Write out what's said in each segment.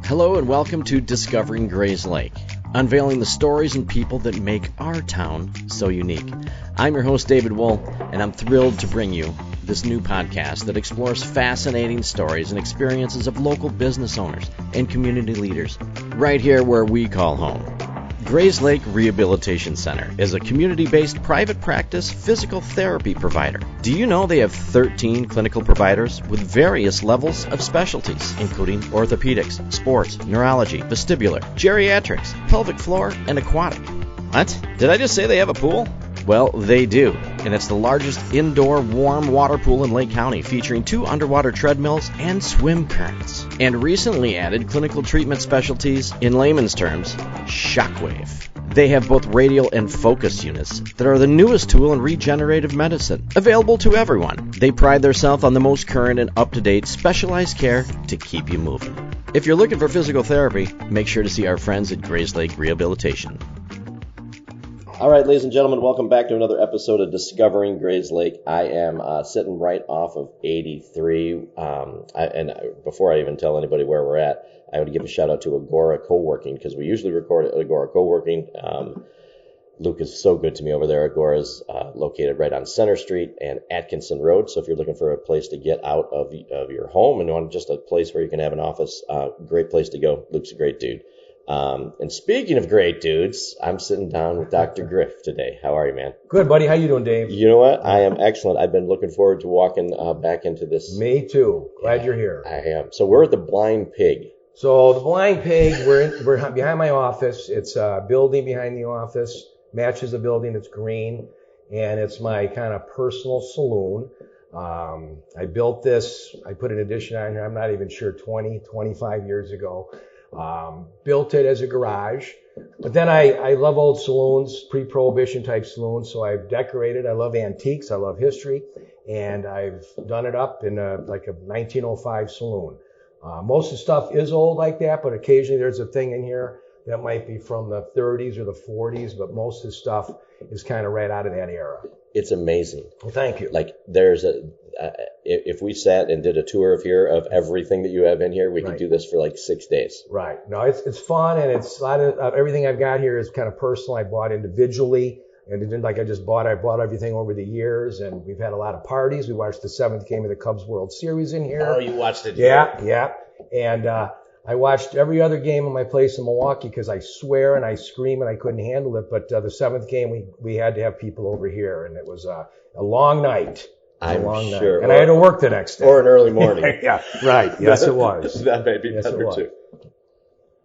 Hello and welcome to Discovering Grayslake, unveiling the stories and people that make our town so unique. I'm your host, David Wool, and I'm thrilled to bring you this new podcast that explores fascinating stories and experiences of local business owners and community leaders, right here where we call home. Grayslake Rehabilitation Center is a community-based private practice physical therapy provider. Do you know they have 13 clinical providers with various levels of specialties, including orthopedics, sports, neurology, vestibular, geriatrics, pelvic floor, and aquatic? What? Did I just say they have a pool? Well, they do, and it's the largest indoor warm water pool in Lake County, featuring 2 underwater treadmills and swim currents. And recently added clinical treatment specialties, in layman's terms, shockwave. They have both radial and focus units that are the newest tool in regenerative medicine, available to everyone. They pride themselves on the most current and up-to-date specialized care to keep you moving. If you're looking for physical therapy, make sure to see our friends at Grayslake Rehabilitation. All right, ladies and gentlemen, welcome back to another episode of Discovering Grayslake. I am sitting right off of 83, and before I even tell anybody where we're at, I would give a shout out to Agora Co-working, because we usually record at Agora Co-working. Luke is so good to me over there. Agora is located right on Center Street and Atkinson Road, so if you're looking for a place to get out of your home and want just a place where you can have an office, great place to go. Luke's a great dude. And speaking of great dudes, I'm sitting down with Dr. Griff today. How are you, man? Good, buddy. How you doing, Dave? You know what? I am excellent. I've been looking forward to walking back into this. Me too. Glad you're here. I am. So we're at the Blind Pig. So the Blind Pig, we're behind my office. It's a building behind the office. Matches the building. It's green. And it's my kind of personal saloon. I built this. I put an addition on here. I'm not even sure, 25 years ago. Built it as a garage, but then I love old saloons, pre-prohibition type saloons, so I've decorated. I love antiques, I love history, and I've done it up in like a 1905 saloon. Most of the stuff is old like that, but occasionally there's a thing in here that might be from the 30s or the 40s, but most of the stuff is kind of right out of that era. It's amazing. Well, thank you. Like there's if we sat and did a tour of everything that you have in here, we could do this for like 6 days. Right. No, it's fun, and it's a lot of everything I've got here is kind of personal. I bought individually, and it didn't like I bought everything over the years, and we've had a lot of parties. We watched the 7th game of the Cubs World Series in here. Oh, you watched it? Yeah. And I watched every other game in my place in Milwaukee because I swear and I scream and I couldn't handle it. But the 7th game, we had to have people over here, and it was a long night. I'm sure. And I had to work the next day. Or an early morning. Yeah, right. Yes, it was. That may be better too.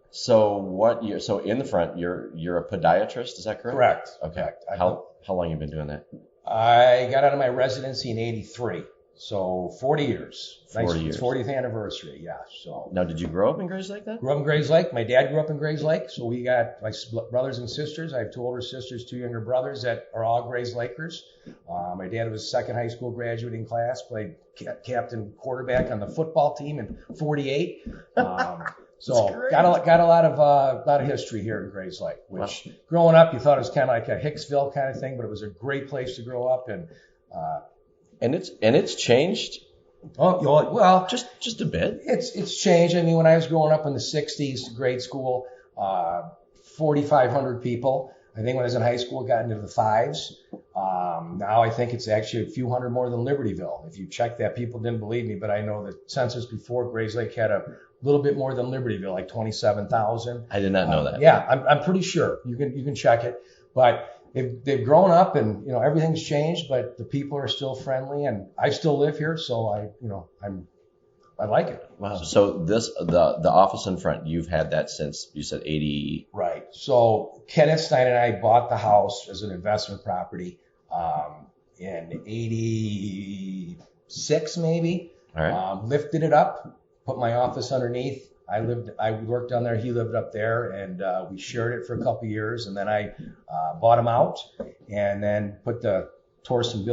So so in the front, you're a podiatrist, is that correct? Correct. Okay. Correct. How long have you been doing that? I got out of my residency in 83. So 40 years. 40 years. 40th anniversary, yeah. So now, did you grow up in Grayslake then? Grew up in Grayslake. My dad grew up in Grayslake. So we got my brothers and sisters. I have 2 older sisters, 2 younger brothers that are all Grayslakers. My dad was second high school graduating class, played captain quarterback on the football team in 48. So got a lot of history here in Grayslake, which growing up you thought it was kind of like a Hicksville kind of thing, but it was a great place to grow up, and it's changed. Oh, well, just a bit. It's changed. I mean, when I was growing up in the 60s, grade school, 4,500 people. I think when I was in high school, it got into the 5s. Now I think it's actually a few hundred more than Libertyville. If you check that, people didn't believe me, but I know the census before Grayslake had a little bit more than Libertyville, like 27,000. I did not know that. Yeah, I'm pretty sure. You can check it, but they've grown up, and everything's changed, but the people are still friendly, and I still live here, so I like it. Wow. So the office in front, you've had that since you said 80. Right. So Kenneth Stein and I bought the house as an investment property in 86 maybe. All right. Lifted it up, put my office underneath. I worked down there. He lived up there, and we shared it for a couple of years. And then I bought him out, and then tore some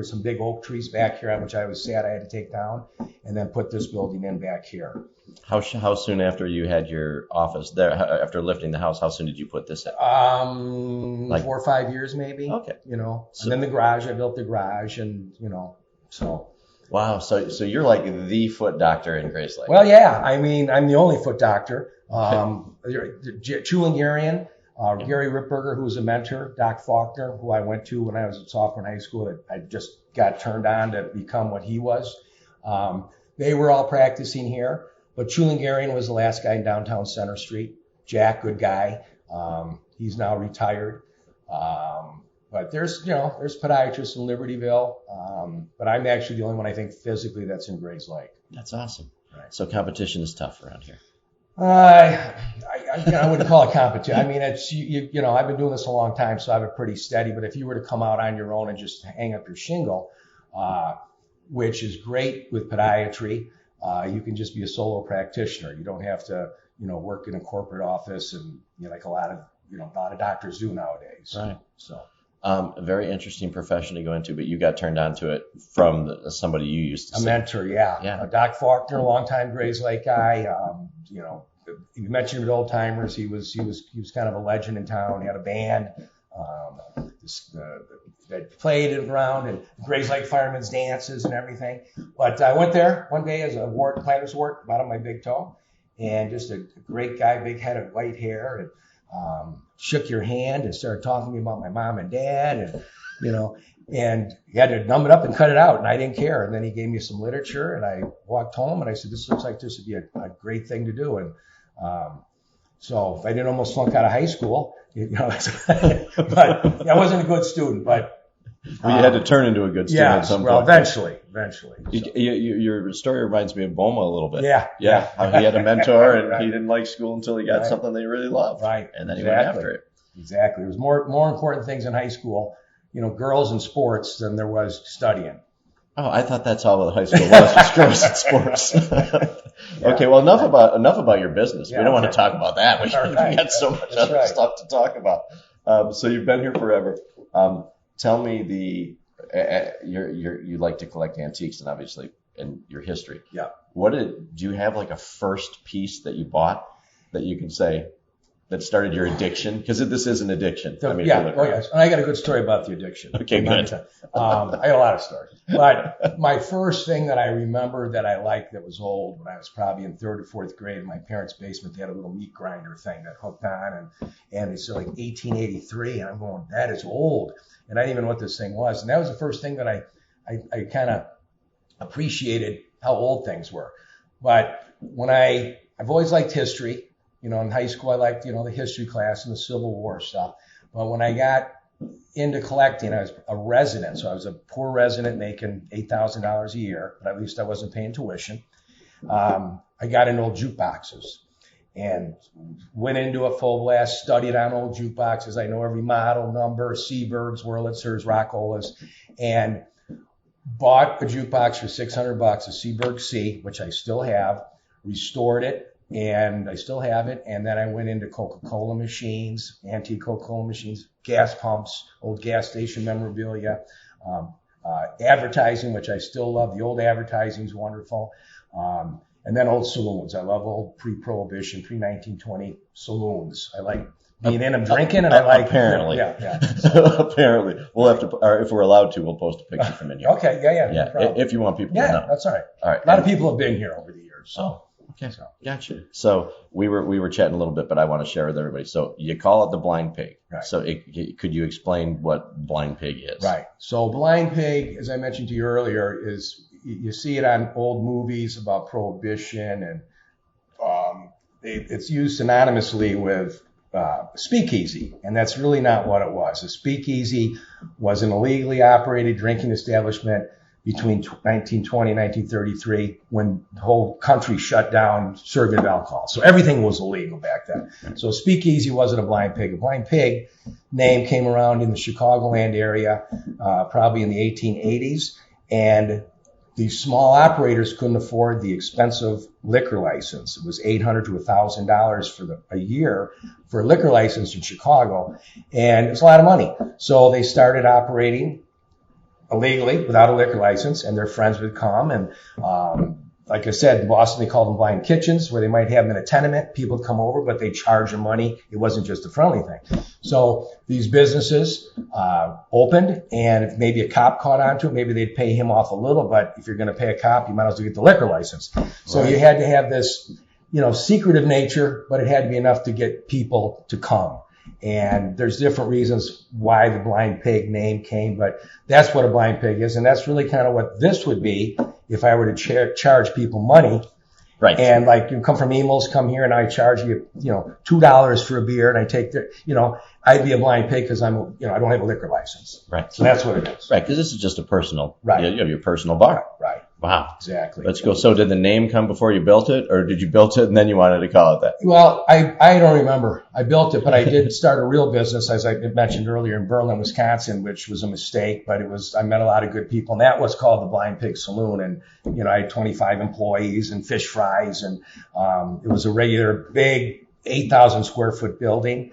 some big oak trees back here, which I was sad I had to take down, and then put this building in back here. How soon after you had your office there, after lifting the house, how soon did you put this in? 4 or 5 years maybe. Okay. And then the garage, I built the garage, and so. Wow. So you're like the foot doctor in Grayslake. Well, yeah. I mean, I'm the only foot doctor. Chulingarian, Gary Ripberger, who was a mentor, Doc Faulkner, who I went to when I was a sophomore in high school. That I just got turned on to become what he was. They were all practicing here, but Chulingarian was the last guy in downtown Center Street. Jack, good guy. He's now retired. But there's podiatrists in Libertyville. But I'm actually the only one I think physically that's in Grayslake. That's awesome. Right. So competition is tough around here. I wouldn't call it competition. I mean, it's, I've been doing this a long time, so I have it pretty steady. But if you were to come out on your own and just hang up your shingle, which is great with podiatry, you can just be a solo practitioner. You don't have to, work in a corporate office and, like a lot of doctors do nowadays. Right. So. A very interesting profession to go into, but you got turned on to it from somebody you used to see. A mentor, yeah. Doc Faulkner, longtime Grayslake guy. You mentioned old timers. He was kind of a legend in town. He had a band that played around and Grayslake firemen's dances and everything. But I went there one day as a planter's wart, bottom of my big toe, and just a great guy, big head of white hair, and shook your hand and started talking to me about my mom and dad, and he had to numb it up and cut it out, and I didn't care. And then he gave me some literature, and I walked home, and I said, this looks like this would be a great thing to do. And so if I didn't almost flunk out of high school, but I wasn't a good student, but well, you had to turn into a good student at some point. Well, eventually. So. Your story reminds me of Boma a little bit. Yeah. How he had a mentor and right. He didn't like school until he got something that he really loved. Right. And then he went after it. Exactly. There was more important things in high school, girls and sports than there was studying. Oh, I thought that's all the high school was, just girls and sports. Okay, well, enough about your business. We don't want to talk about that. We got so much other stuff to talk about. So you've been here forever. Tell me you like to collect antiques and obviously and your history. Yeah. Do you have like a first piece that you bought that you can say that started your addiction? Because this is an addiction. Yes. And I got a good story about the addiction. Okay, good. I got a lot of stories. But my first thing that I remember that I liked that was old, when I was probably in third or fourth grade in my parents' basement, they had a little meat grinder thing that hooked on, and it's like 1883, and I'm going, that is old. And I didn't even know what this thing was. And that was the first thing that I kind of appreciated how old things were. But I've always liked history. In high school, I liked, the history class and the Civil War stuff. But when I got into collecting, I was a resident. So I was a poor resident making $8,000 a year, but at least I wasn't paying tuition. I got into old jukeboxes and went into a full blast, studied on old jukeboxes. I know every model number, Seabergs, Wurlitzers, Rockolas, and bought a jukebox for $600, a Seaberg C, which I still have, restored it. And I still have it. And then I went into Coca-Cola machines, antique Coca-Cola machines, gas pumps, old gas station memorabilia, advertising, which I still love. The old advertising is wonderful. And then old saloons. I love old pre-Prohibition, pre-1920 saloons. I like being in them drinking, and I like... Apparently. Yeah. Apparently. We'll have to, or if we're allowed to, we'll post a picture from in here. Okay, yeah. No problem. If you want people to know. Yeah, that's all right. All right. A lot of people have been here over the years, so... Okay, gotcha. So we were chatting a little bit, but I want to share with everybody. So you call it the blind pig. Right. So could you explain what blind pig is? Right. So blind pig, as I mentioned to you earlier, is you see it on old movies about Prohibition, and it's used synonymously with speakeasy, and that's really not what it was. A speakeasy was an illegally operated drinking establishment between 1920 and 1933, when the whole country shut down serving of alcohol. So everything was illegal back then. So speakeasy wasn't a blind pig. A blind pig name came around in the Chicagoland area, probably in the 1880s. And these small operators couldn't afford the expensive liquor license. It was $800 to $1,000 for a year for a liquor license in Chicago. And it's a lot of money. So they started operating illegally without a liquor license, and their friends would come, and like I said, in Boston, they call them blind kitchens, where they might have them in a tenement. People would come over, but they charge them money. It wasn't just a friendly thing. So these businesses opened, and if maybe a cop caught on to it, maybe they'd pay him off a little. But if you're going to pay a cop, you might as well get the liquor license. So you had to have this, secretive nature, but it had to be enough to get people to come. And there's different reasons why the blind pig name came, but that's what a blind pig is. And that's really kind of what this would be if I were to charge people money. Right. And like, you come from Emil's, come here, and I charge you, $2 for a beer, and I take I'd be a blind pig because I don't have a liquor license. Right. So that's what it is. Right. Because this is just a personal, right. You have your personal bar. Right. Wow. Exactly. Let's go. So did the name come before you built it, or did you build it and then you wanted to call it that? Well, I don't remember. I built it, but I did start a real business, as I mentioned earlier, in Berlin, Wisconsin, which was a mistake, but I met a lot of good people, and that was called the Blind Pig Saloon. And, I had 25 employees and fish fries, and it was a regular big 8,000 square foot building.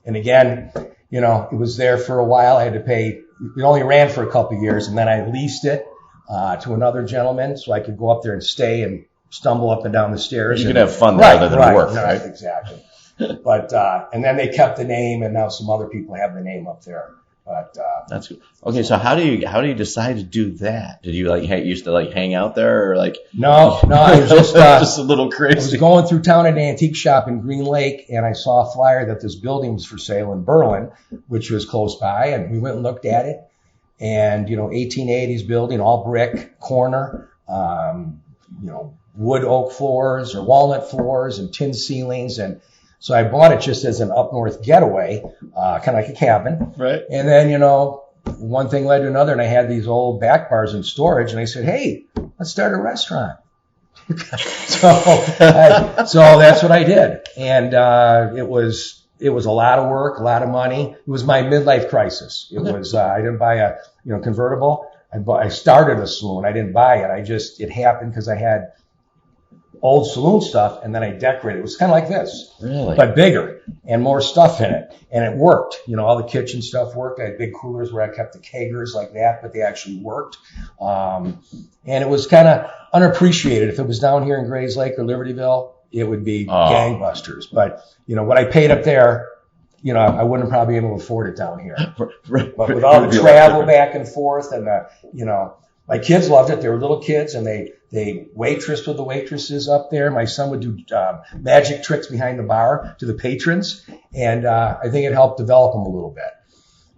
And again, it was there for a while. I had to pay. It only ran for a couple of years, and then I leased it to another gentleman, so I could go up there and stay and stumble up and down the stairs. You could have fun there rather than work, right? Exactly. But and then they kept the name, and now some other people have the name up there. But that's good. Okay, so how do you decide to do that? Did you used to hang out there, or like? No, I was just just a little crazy. I was going through town at an antique shop in Grayslake, and I saw a flyer that this building was for sale in Berlin, which was close by, and we went and looked at it. And 1880s building, all brick, corner, wood oak floors or walnut floors and tin ceilings. And so I bought it just as an up north getaway, kind of like a cabin. Right. And then, one thing led to another, and I had these old back bars in storage, and I said, hey, let's start a restaurant. So that's what I did. And it was a lot of work, a lot of money. It was my midlife crisis. It was, I didn't buy a, convertible. I started a saloon. I didn't buy it. It happened because I had old saloon stuff, and then I decorated. It was kind of like this. Really? But bigger and more stuff in it. And it worked. All the kitchen stuff worked. I had big coolers where I kept the kegers like that, but they actually worked. And it was kind of unappreciated. If it was down here in Grayslake or Libertyville, it would be gangbusters. But, what I paid up there, I wouldn't probably be able to afford it down here. But with all the travel back and forth and my kids loved it. They were little kids, and they waitressed with the waitresses up there. My son would do magic tricks behind the bar to the patrons, and I think it helped develop them a little bit.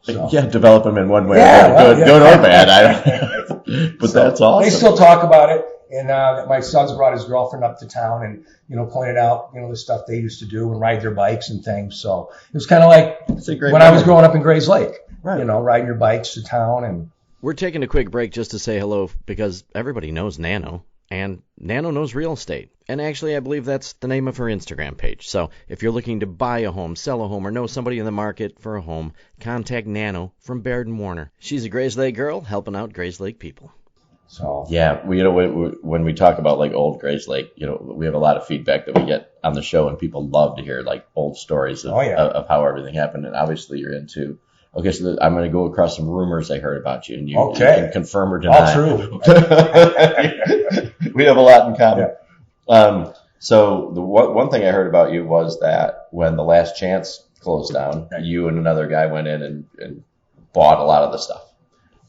So. Yeah, develop them in one way or good or bad. But that's awesome. They still talk about it. And my son's brought his girlfriend up to town and, pointed out, the stuff they used to do and ride their bikes and things. So it was kind of like when I was growing up in Grayslake, right. Riding your bikes to town. And we're taking a quick break just to say hello because everybody knows Nano, and Nano knows real estate. And actually, I believe that's the name of her Instagram page. So if you're looking to buy a home, sell a home, or know somebody in the market for a home, contact Nano from Baird & Warner. She's a Grayslake girl helping out Grayslake people. So yeah, when we talk about old Grayslake, we have a lot of feedback that we get on the show, and people love to hear old stories of how everything happened. And obviously, you're into. Okay, so I'm going to go across some rumors I heard about you, and you can confirm or deny. All true. We have a lot in common. Yeah. So the one thing I heard about you was that when the Last Chance closed down, you and another guy went in and bought a lot of the stuff.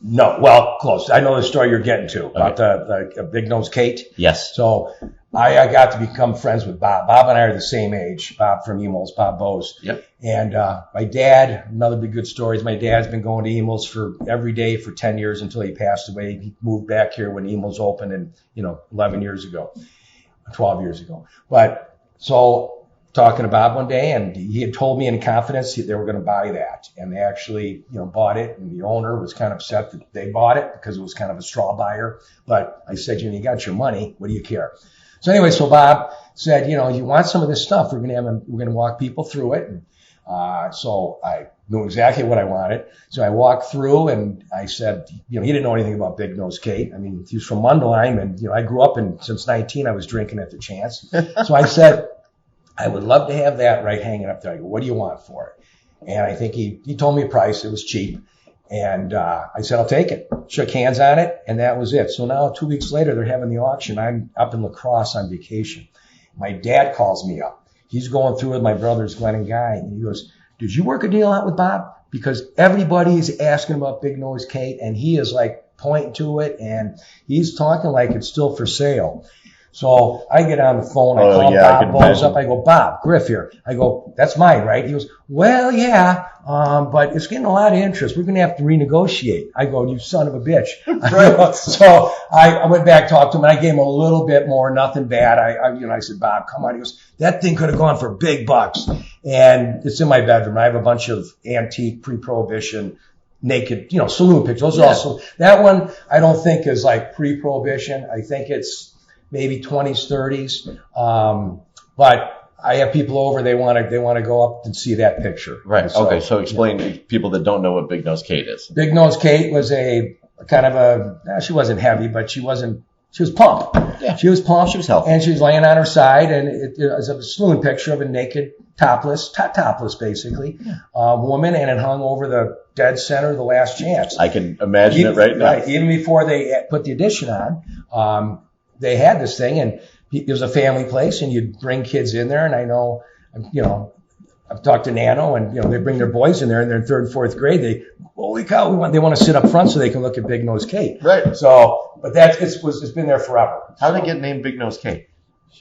No, well, close. I know the story you're getting to about the Big Nose Kate. Yes. So I got to become friends with Bob. Bob and I are the same age. Bob from Emil's, Bob Bose. Yep. And my dad, another big good story is my dad's been going to Emil's for every day for 10 years until he passed away. He moved back here when Emil's opened, and 11 years ago, 12 years ago. But so talking to Bob one day, and he had told me in confidence they were going to buy that, and they actually bought it, and the owner was kind of upset that they bought it because it was kind of a straw buyer. But I said, you got your money, what do you care? So anyway, so Bob said, you want some of this stuff, we're going to walk people through it. And so I knew exactly what I wanted. So I walked through, and I said, he didn't know anything about Big Nose Kate. I mean, he was from Mundelein, and I grew up, and since 19 I was drinking at the Chance. So I said, I would love to have that right hanging up there. I go, what do you want for it? And I think he told me a price. It was cheap. And I said, I'll take it. Shook hands on it, and that was it. So now 2 weeks later, they're having the auction. I'm up in La Crosse on vacation. My dad calls me up. He's going through with my brothers, Glenn and Guy, and he goes, did you work a deal out with Bob? Because everybody's asking about Big Nose Kate, and he is like pointing to it, and he's talking like it's still for sale. So I get on the phone, I call Bob Bowles up, I go, Bob, Griff here. I go, that's mine, right? He goes, well, yeah, but it's getting a lot of interest. We're going to have to renegotiate. I go, you son of a bitch. Right. So I went back, talked to him, and I gave him a little bit more, nothing bad. I said, Bob, come on. He goes, that thing could have gone for big bucks. And it's in my bedroom. I have a bunch of antique pre-prohibition naked, saloon pictures. Those are also, that one I don't think is like pre-prohibition. I think it's maybe 20s, 30s. But I have people over, they want to go up and see that picture. Right. So, okay. So explain to people that don't know what Big Nose Kate is. Big Nose Kate was a kind of she wasn't heavy, but she was plump. Yeah. She was plump. She was healthy. And she was laying on her side, and it was a saloon picture of a naked, topless basically, woman, and it hung over the dead center of the Last Chance. I can imagine it right now. Right. Even before they put the addition on, they had this thing, and it was a family place, and you'd bring kids in there, and I know, I've talked to Nano, and they bring their boys in there, and they're in 3rd and 4th grade. Holy cow, they want to sit up front so they can look at Big Nose Kate. Right. So, but it's been there forever. How did it get named Big Nose Kate?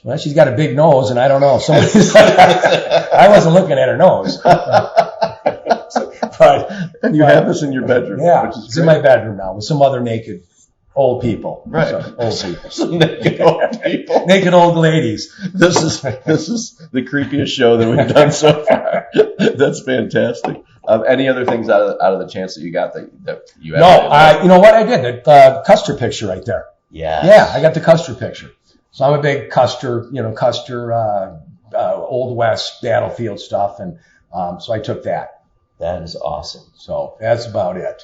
Well, she's got a big nose, and I don't know. I wasn't looking at her nose. But and you have this in your bedroom. Yeah, it's in my bedroom now with some other naked old people. Right. Old people. Some naked old people. Naked old ladies. This is the creepiest show that we've done so far. That's fantastic. Any other things out of the chance that you got that you had? No, you know what I did? The Custer picture right there. Yeah. Yeah, I got the Custer picture. So I'm a big Custer, Old West battlefield stuff, and so I took that. That is awesome. So that's about it.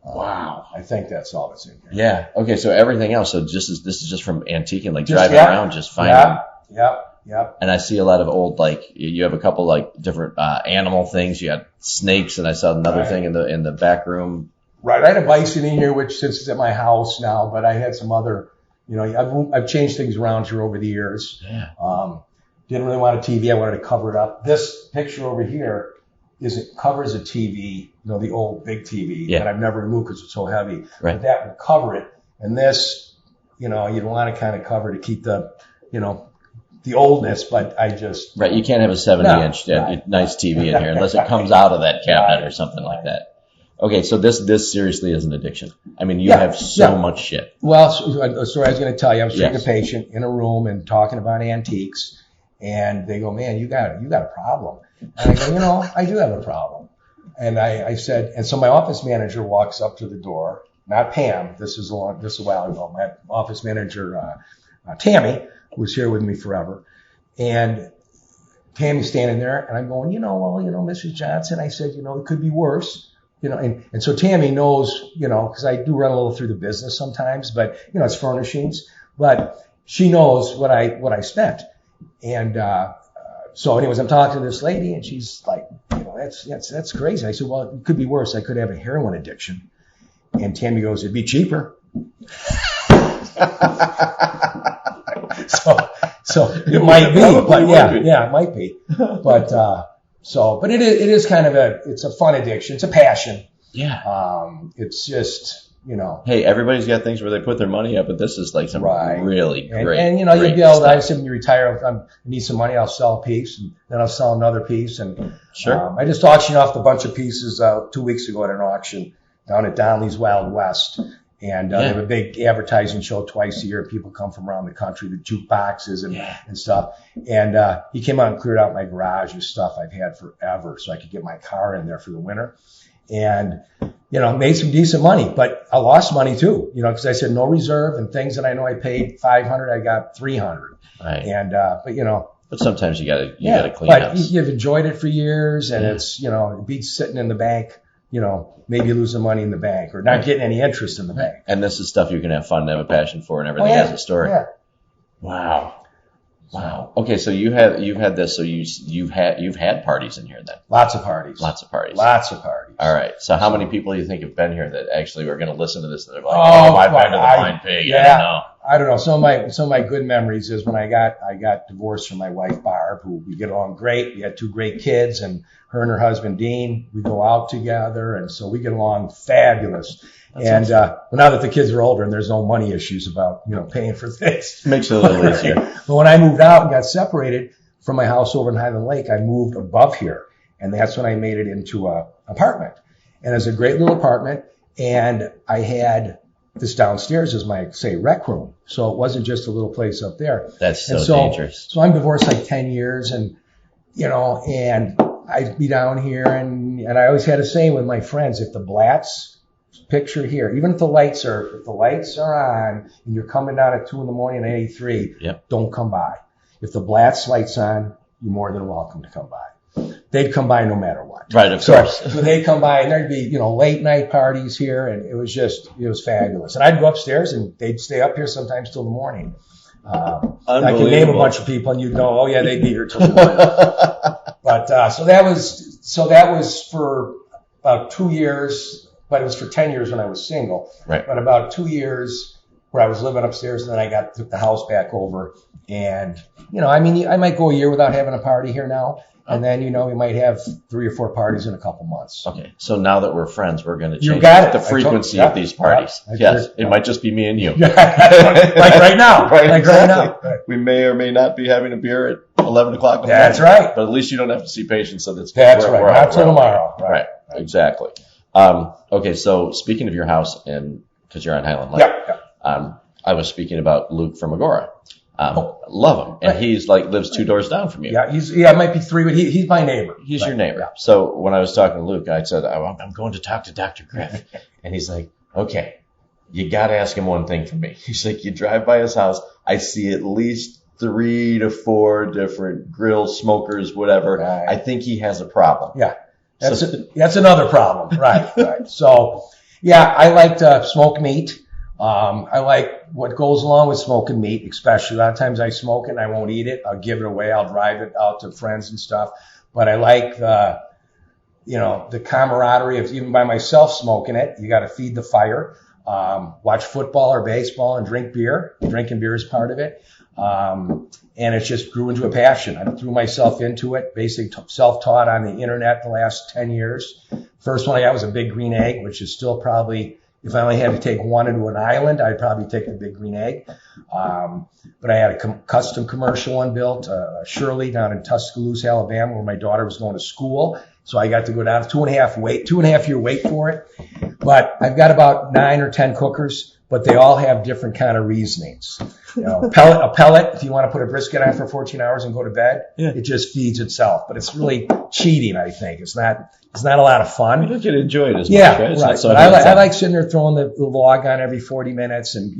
Wow. I think that's all that's in here. Yeah. Okay. So everything else. So this is just from antiquing, like driving around, just finding. Yep. And I see a lot of old, like you have a couple like different animal things. You had snakes, and I saw another thing in the back room. Right. I had a bison in here, which sits at my house now, but I had some other. I've changed things around here over the years. Yeah. Didn't really want a TV. I wanted to cover it up. This picture over here covers a TV, the old big TV that I've never removed because it's so heavy. Right. But that would cover it. And this, you'd want to kind of cover to keep the, the oldness, but I just. Right. You can't have a 70-inch nice TV in here unless it comes out of that cabinet or something like that. Okay, so this seriously is an addiction. I mean, you have so much shit. Well, a story I was going to tell you. I was treating a patient in a room and talking about antiques, and they go, "Man, you got a problem." And I go, I do have a problem. And I said, and so my office manager walks up to the door. Not Pam. This is a while ago. My office manager, Tammy, was here with me forever, and Tammy's standing there, and I'm going, Mrs. Johnson. I said, it could be worse. And so Tammy knows, because I do run a little through the business sometimes, but, it's furnishings, but she knows what I spent. And, so anyways, I'm talking to this lady, and she's like, that's crazy. I said, well, it could be worse. I could have a heroin addiction. And Tammy goes, it'd be cheaper. So it might be, but it might be. But, but it is kind of it's a fun addiction. It's a passion. Yeah. It's just, Hey, everybody's got things where they put their money up, but this is like some really great. And you'd be able to, I said, when you retire, I need some money, I'll sell a piece, and then I'll sell another piece. And sure. I just auctioned off a bunch of pieces 2 weeks ago at an auction down at Donnelly's Wild West. And they have a big advertising show twice a year. People come from around the country, the jukeboxes and stuff. And he came out and cleared out my garage with stuff I've had forever so I could get my car in there for the winter. And, made some decent money. But I lost money too, because I said no reserve, and things that I know I paid $500, I got $300. Right. And, but sometimes you gotta clean but house. You've enjoyed it for years, and it's, it beats sitting in the bank, maybe losing money in the bank or not getting any interest in the bank. And this is stuff you can have fun and have a passion for, and everything has a story. Yeah. Wow. Wow. Okay, so you've had this. So you've had parties in here then. Lots of parties. Lots of parties. Lots of parties. All right. So how many people do you think have been here that actually are going to listen to this that are like, oh, I've been to the Blind Pig. Yeah. I don't know. Some of my good memories is when I got divorced from my wife Barb, who we get along great. We had 2 great kids, and her and her husband Dean, we go out together, and so we get along fabulous. That's awesome. Now that the kids are older and there's no money issues about paying for things, makes it a little easier. But when I moved out and got separated from my house over in Highland Lake, I moved above here, and that's when I made it into a apartment. And it's a great little apartment, and I had this downstairs as my, say, rec room. So it wasn't just a little place up there. That's so dangerous. So I'm divorced like 10 years, and and I'd be down here, and I always had a saying with my friends, if the Blatts picture here, even if the lights are on and you're coming down at 2 a.m. on 83, don't come by. If the Blatts lights on, you're more than welcome to come by. They'd come by no matter what. Right, of course. So they'd come by, and there'd be, late night parties here, and it was fabulous. And I'd go upstairs, and they'd stay up here sometimes till the morning. I can name a bunch of people, and you'd know, oh yeah, they'd be here till the morning. But so that was for about 2 years, but it was for 10 years when I was single. Right. But about 2 years where I was living upstairs, and then I took the house back over, and I might go a year without having a party here now. And then, we might have 3 or 4 parties in a couple months. Okay. So now that we're friends, we're going to change the frequency of these parties. Yes. It might just be me and you. Like right now. Right now. We may or may not be having a beer at 11 o'clock in the morning. That's right. But at least you don't have to see patients. So that's right. Not till tomorrow. Right. Exactly. Okay. So speaking of your house, and because you're on Highland Lake, I was speaking about Luke from Agora. Love him. And he's lives 2 doors down from you. Yeah, it might be 3, but he's my neighbor. He's your neighbor. Yeah. So when I was talking to Luke, I said, I'm going to talk to Dr. Griff. And he's like, okay, you got to ask him one thing for me. He's like, you drive by his house, I see at least 3 to 4 different grills, smokers, whatever. Right. I think he has a problem. Yeah. That's another problem. Right. So, I like to smoke meat. I like what goes along with smoking meat, especially. A lot of times I smoke it and I won't eat it. I'll give it away. I'll drive it out to friends and stuff. But I like the camaraderie of even by myself smoking it. You got to feed the fire, watch football or baseball and drink beer. Drinking beer is part of it. And it just grew into a passion. I threw myself into it, basically self-taught on the internet the last 10 years. First one I got was a Big Green Egg, which is still probably, if I only had to take one into an island, I'd probably take the Big Green Egg. But I had a custom commercial one built, Shirley down in Tuscaloosa, Alabama, where my daughter was going to school. So I got to go down 2.5 year wait for it. But I've got about 9 or 10 cookers, but they all have different kind of reasonings. A pellet, if you want to put a brisket on for 14 hours and go to bed, it just feeds itself. But it's really cheating, I think. It's not a lot of fun. You can enjoy it as much, right? Right. So I like sitting there throwing the log on every 40 minutes, and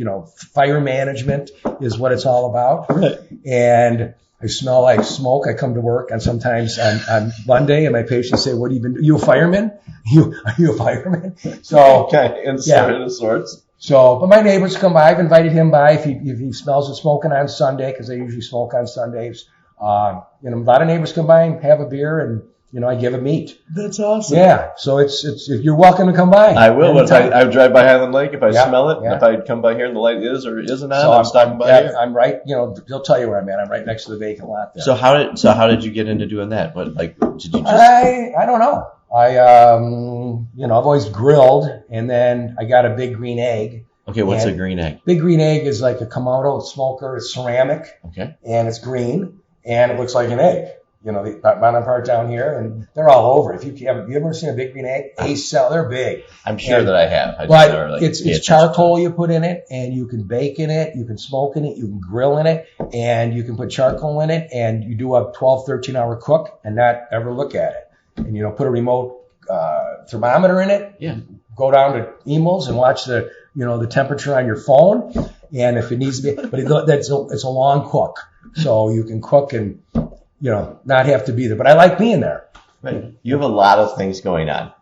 fire management is what it's all about. Right. And I smell like smoke. I come to work, and sometimes on Monday, and my patients say, "What have you been? Are you a fireman? Are you a fireman?" So okay, in sorts. So, but my neighbors come by. I've invited him by if he smells of smoking on Sunday, because they usually smoke on Sundays. A lot of neighbors come by and have a beer, and I give them meat. That's awesome. Yeah. So it's you're welcome to come by. I will. If I drive by Highland Lake, if I smell it, and if I come by here and the light is or isn't on, I'm stopping by here. I'm right. They'll tell you where I'm at. I'm right next to the vacant lot there. So how did you get into doing that? What did you just? I don't know. I've always grilled, and then I got a Big Green Egg. Okay, what's a green egg? Big Green Egg is like a Kamado smoker. It's ceramic. Okay. And it's green, and it looks like an egg. The bottom part down here, and they're all over. Have you ever seen a Big Green Egg? They're big. I'm sure that I have. But it's charcoal you put in it, and you can bake in it, you can smoke in it, you can grill in it, and you can put charcoal in it, and you do a 12, 13-hour cook and not ever look at it. And, put a remote thermometer in it. Yeah. Go down to emails and watch the temperature on your phone. And if it needs to be, but it's a long cook. So you can cook and, not have to be there. But I like being there. Right. You have a lot of things going on.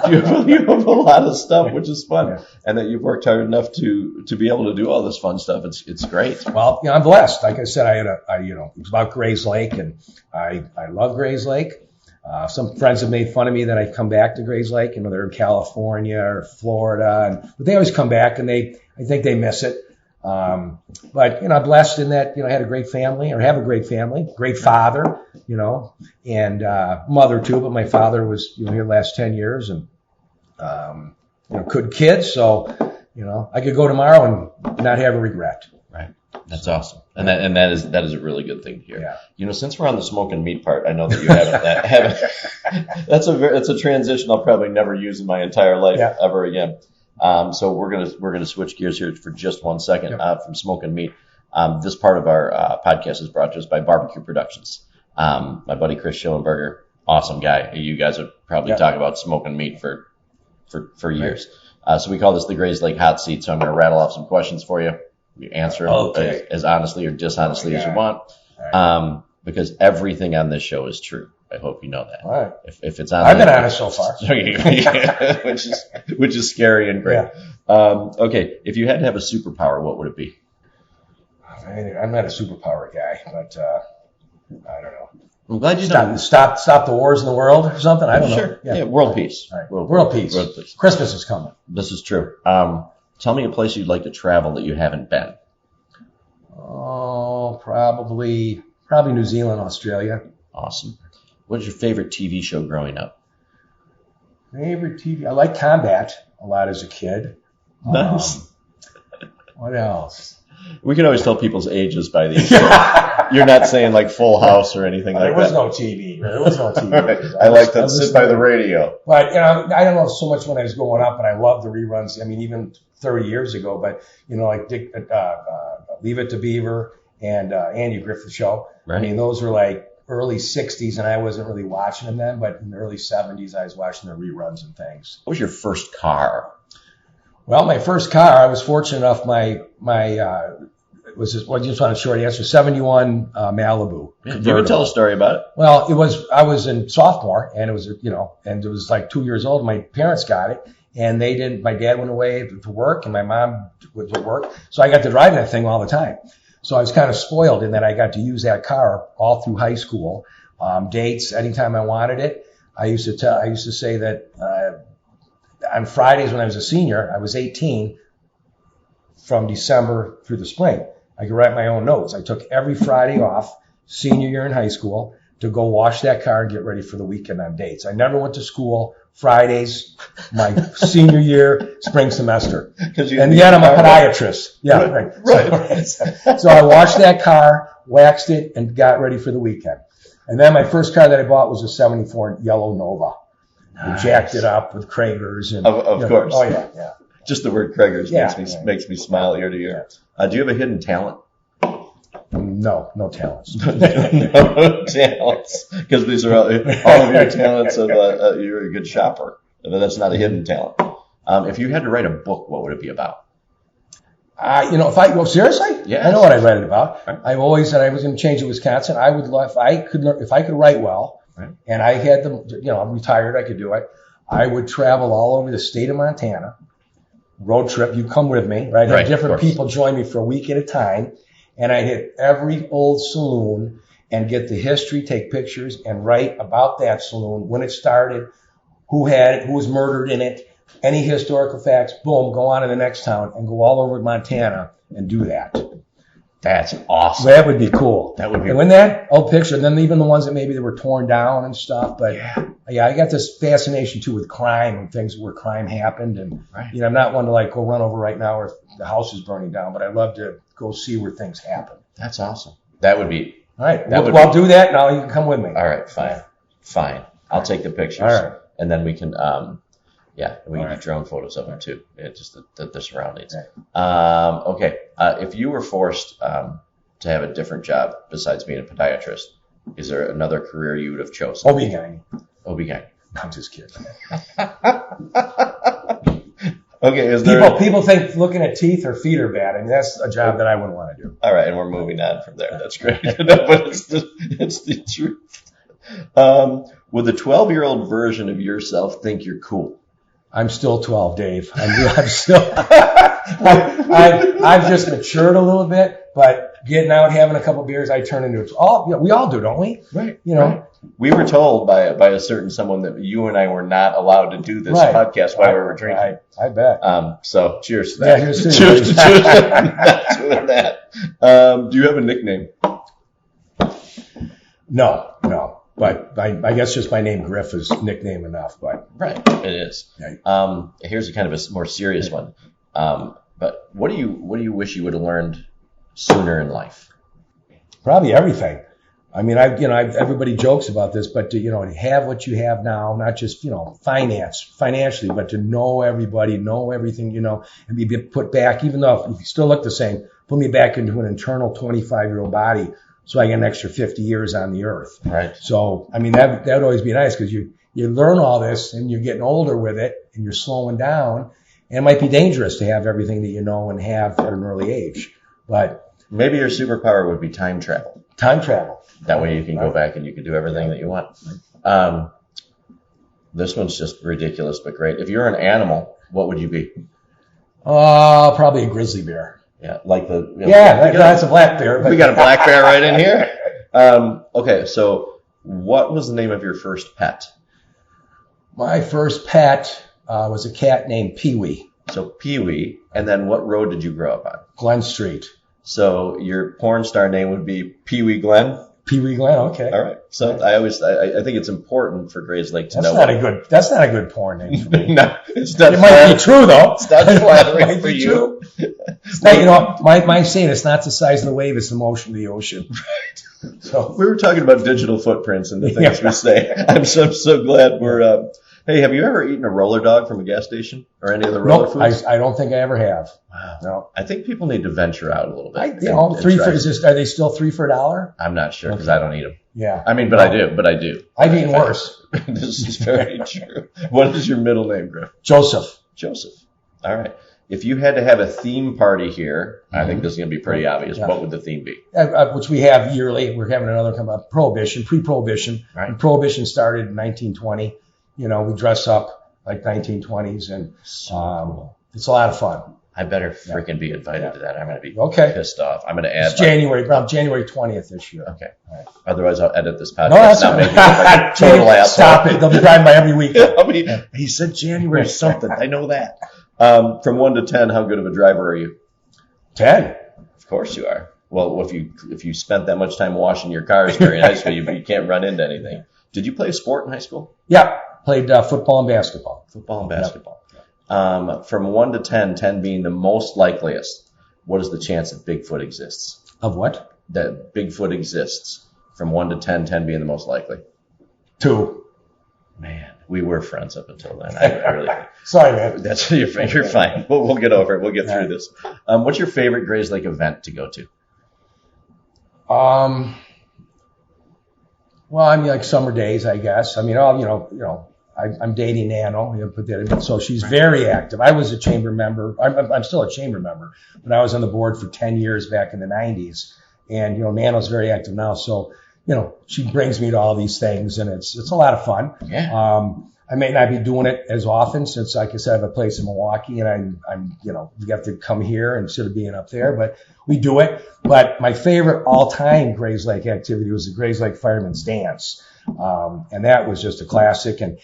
You have a lot of stuff, which is fun. Yeah. And that you've worked hard enough to be able to do all this fun stuff. It's great. Well, I'm blessed. Like I said, it was about Grayslake, and I love Grayslake. Some friends have made fun of me that I come back to Grayslake. They're in California or Florida, but they always come back, and I think they miss it. But I'm blessed in that I had a great family, or have a great family, great father, and mother too. But my father was here the last 10 years, and good kids. So I could go tomorrow and not have a regret. Right. That's awesome, and that is a really good thing to hear. Yeah. Since we're on the smoke and meat part, I know that you haven't. That's a transition I'll probably never use in my entire life ever again. So we're gonna switch gears here for just 1 second from smoke and meat. This part of our podcast is brought to us by Barbecue Productions. My buddy Chris Schillenberger, awesome guy. You guys would probably talk about smoke and meat for years. So we call this the Grayslake Hot Seat. So I'm going to rattle off some questions for you. You answer them as honestly or dishonestly as you want, because everything on this show is true. I hope you know that. All right. If it's on, I've been honest so far, which is scary and great. Yeah. Okay, if you had to have a superpower, what would it be? I'm not a superpower guy, but I don't know. I'm glad you stop the wars in the world or something. I don't know. Yeah, world peace. All right. World peace. Christmas is coming. This is true. Tell me a place you'd like to travel that you haven't been. Oh, probably New Zealand, Australia. Awesome. What is your favorite TV show growing up? Favorite TV? I like Combat a lot as a kid. Nice. What else? We can always tell people's ages by these. You're not saying like Full House or anything like that. There was no TV. Right. I like to sit by the radio. But I don't know so much when I was growing up, and I loved the reruns. I mean, even 30 years ago. But like Leave It to Beaver and Andy Griff show. Right. I mean, those were like early 60s, and I wasn't really watching them then. But in the early 70s, I was watching the reruns and things. What was your first car? Well, my first car, I was fortunate enough. Just on a short answer, 71 Malibu. You would tell a story about it. Well, I was in sophomore, and it was, and it was like 2 years old. My parents got it, and my dad went away to work, and my mom went to work. So I got to drive that thing all the time. So I was kind of spoiled in that I got to use that car all through high school, dates, anytime I wanted it. I used to say that, on Fridays when I was a senior, I was 18 from December through the spring. I could write my own notes. I took every Friday off, senior year in high school, to go wash that car and get ready for the weekend on dates. I never went to school Fridays, my senior year, spring semester. And yet I'm a podiatrist. Yeah, right. So I washed that car, waxed it, and got ready for the weekend. And then my first car that I bought was a 74 yellow Nova. Nice. We jacked it up with Kragers. And, of course. Oh, yeah. Just the word Kragers makes me smile ear to ear. Do you have a hidden talent? No talents. No talents. Because these are all of your talents of you're a good shopper. That's not a hidden talent. If you had to write a book, what would it be about? Seriously? Yeah. I know what I read it about. Right. I've always said I was going to change to Wisconsin. I would love, if I could write well, right, and I had I'm retired, I could do it. I would travel all over the state of Montana, road trip. You come with me, right? Have different people join me for a week at a time, and I'd hit every old saloon and get the history, take pictures, and write about that saloon, when it started, who had it, who was murdered in it, any historical facts. Boom, go on to the next town and go all over Montana and do that. That's awesome. That would be cool. That would be. And when that old picture, and then even the ones that maybe that were torn down and stuff. But yeah, I got this fascination too with crime and things where crime happened. And I'm not one to go run over right now or the house is burning down, but I love to go see where things happen. That's awesome. That would be. All right. I'll do that. Now you can come with me. All right. Fine. I'll take the pictures. All right. And then we can. We can do drone photos of them too. Just the surroundings. Right. Okay. If you were forced to have a different job besides being a podiatrist, is there another career you would have chosen? OB-GYN. I'm just kidding. Okay. Is there people think looking at teeth or feet are bad. I mean, that's a job that I wouldn't want to do. All right, and we're moving on from there. That's great. No, but it's the truth. Would the 12-year-old version of yourself think you're cool? I'm still 12, Dave. I'm still. I've just matured a little bit, but getting out, having a couple beers, I turn into we all do, don't we? Right. Right. We were told by a certain someone that you and I were not allowed to do this podcast while we were drinking. I bet. So cheers to that. Yeah, cheers to not doing that. Do you have a nickname? No. But I guess just my name Griff is nickname enough. But right, it is. Right. Here's a kind of a more serious one. But what do you wish you would have learned sooner in life? Probably everything. I mean, everybody jokes about this, but to have what you have now, not just financially, but to know everybody, know everything, and be put back, even though you still look the same, put me back into an internal 25-year-old body. So I get an extra 50 years on the earth. Right. So, I mean, that would always be nice because you learn all this and you're getting older with it and you're slowing down. And it might be dangerous to have everything that you know and have at an early age. But maybe your superpower would be time travel. Time travel. That way you can go back and you can do everything that you want. This one's just ridiculous, but great. If you're an animal, what would you be? Probably a grizzly bear. Yeah, like that's a black bear. But we got a black bear right in here. Okay, so what was the name of your first pet? My first pet was a cat named Pee-wee. So Pee-wee, and then what road did you grow up on? Glen Street. So your porn star name would be Pee-wee Glenn? Pee-wee Glenn, okay. All right. So I think it's important for Grayslake to know. That's not a good porn name for me. No, it's not. It might be true though. It's not flattering for you. My saying it's not the size of the wave, it's the motion of the ocean. Right. So we were talking about digital footprints and the things we say. I'm so glad we're. Hey, have you ever eaten a roller dog from a gas station or any of the roller foods? I don't think I ever have. Wow. No. I think people need to venture out a little bit. Are they still 3 for $1? I'm not sure because I don't eat them. Yeah. I mean, but I do. I've eaten worse. This is very true. What is your middle name, Griff? Joseph. All right. If you had to have a theme party here, I think this is going to be pretty obvious. Yeah. What would the theme be? Which we have yearly. We're having another come up. Prohibition, pre-prohibition. Right. When Prohibition started in 1920. We dress up like 1920s, and it's a lot of fun. I better freaking be invited to that. I'm going to be pissed off. I'm going to add. It's January 20th this year. Okay. All right. Otherwise, I'll edit this podcast. No, that's not total asshole. Stop it. They'll be driving by every weekend. He said January something. I know that. From 1 to 10, how good of a driver are you? 10. Of course you are. Well, if you spent that much time washing your cars during high school, you can't run into anything. Did you play a sport in high school? Yeah. Played football and basketball. Yep. From 1 to 10, 10 being the most likeliest, what is the chance that Bigfoot exists? Of what? That Bigfoot exists. From 1 to 10, 10 being the most likely. 2. Man, we were friends up until then. I really Sorry, man. You're fine. We'll get over it. We'll get through this. What's your favorite Grayslake event to go to? Well, I mean, like summer days, I guess. I mean, I'm dating Nano, put that in. So she's very active. I was a chamber member. I'm still a chamber member, but I was on the board for 10 years back in the 90s. And, Nano's very active now. So, she brings me to all these things, and it's a lot of fun. Yeah. I may not be doing it as often since, like I said, I have a place in Milwaukee, and you have to come here instead of being up there, but we do it. But my favorite all-time Grayslake activity was the Grayslake Fireman's Dance. And that was just a classic. And,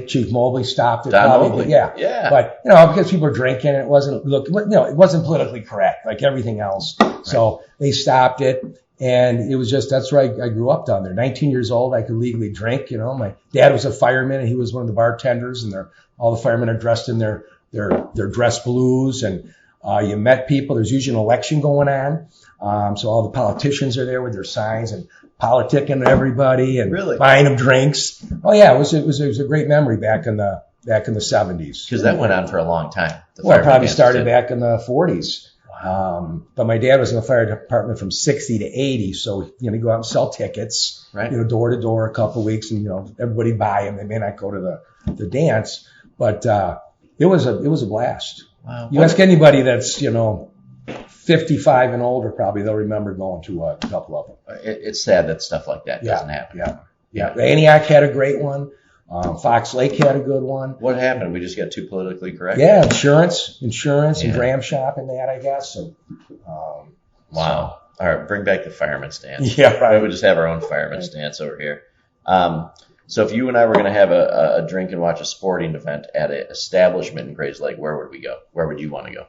Chief Mobley stopped it. Don Mobley. Yeah. But, because people were drinking, it wasn't politically correct like everything else. Right. So they stopped it. And it was that's where I grew up down there. 19 years old, I could legally drink. My dad was a fireman, and he was one of the bartenders. And all the firemen are dressed in their dress blues. And you met people. There's usually an election going on. So all the politicians are there with their signs and politicking everybody and buying them drinks. Oh yeah, it was a great memory back in the 70s. Because that went on for a long time. Well, it probably started back in the 40s. But my dad was in the fire department from 60 to 80. So, you go out and sell tickets, right. Door to door a couple of weeks, and, everybody buy them. They may not go to the dance, but, it was a blast. Wow. You ask anybody that's, 55 and older, probably they'll remember going to a couple of them. It's sad that stuff like that doesn't happen. Yeah. Yeah. Antioch had a great one. Fox Lake had a good one. What happened? We just got too politically correct? Yeah, insurance and dram shop and that, I guess. And, wow. All right, bring back the fireman stance. Yeah, right. We would just have our own fireman stance over here. So if you and I were going to have a drink and watch a sporting event at an establishment in Grayslake, where would we go? Where would you want to go?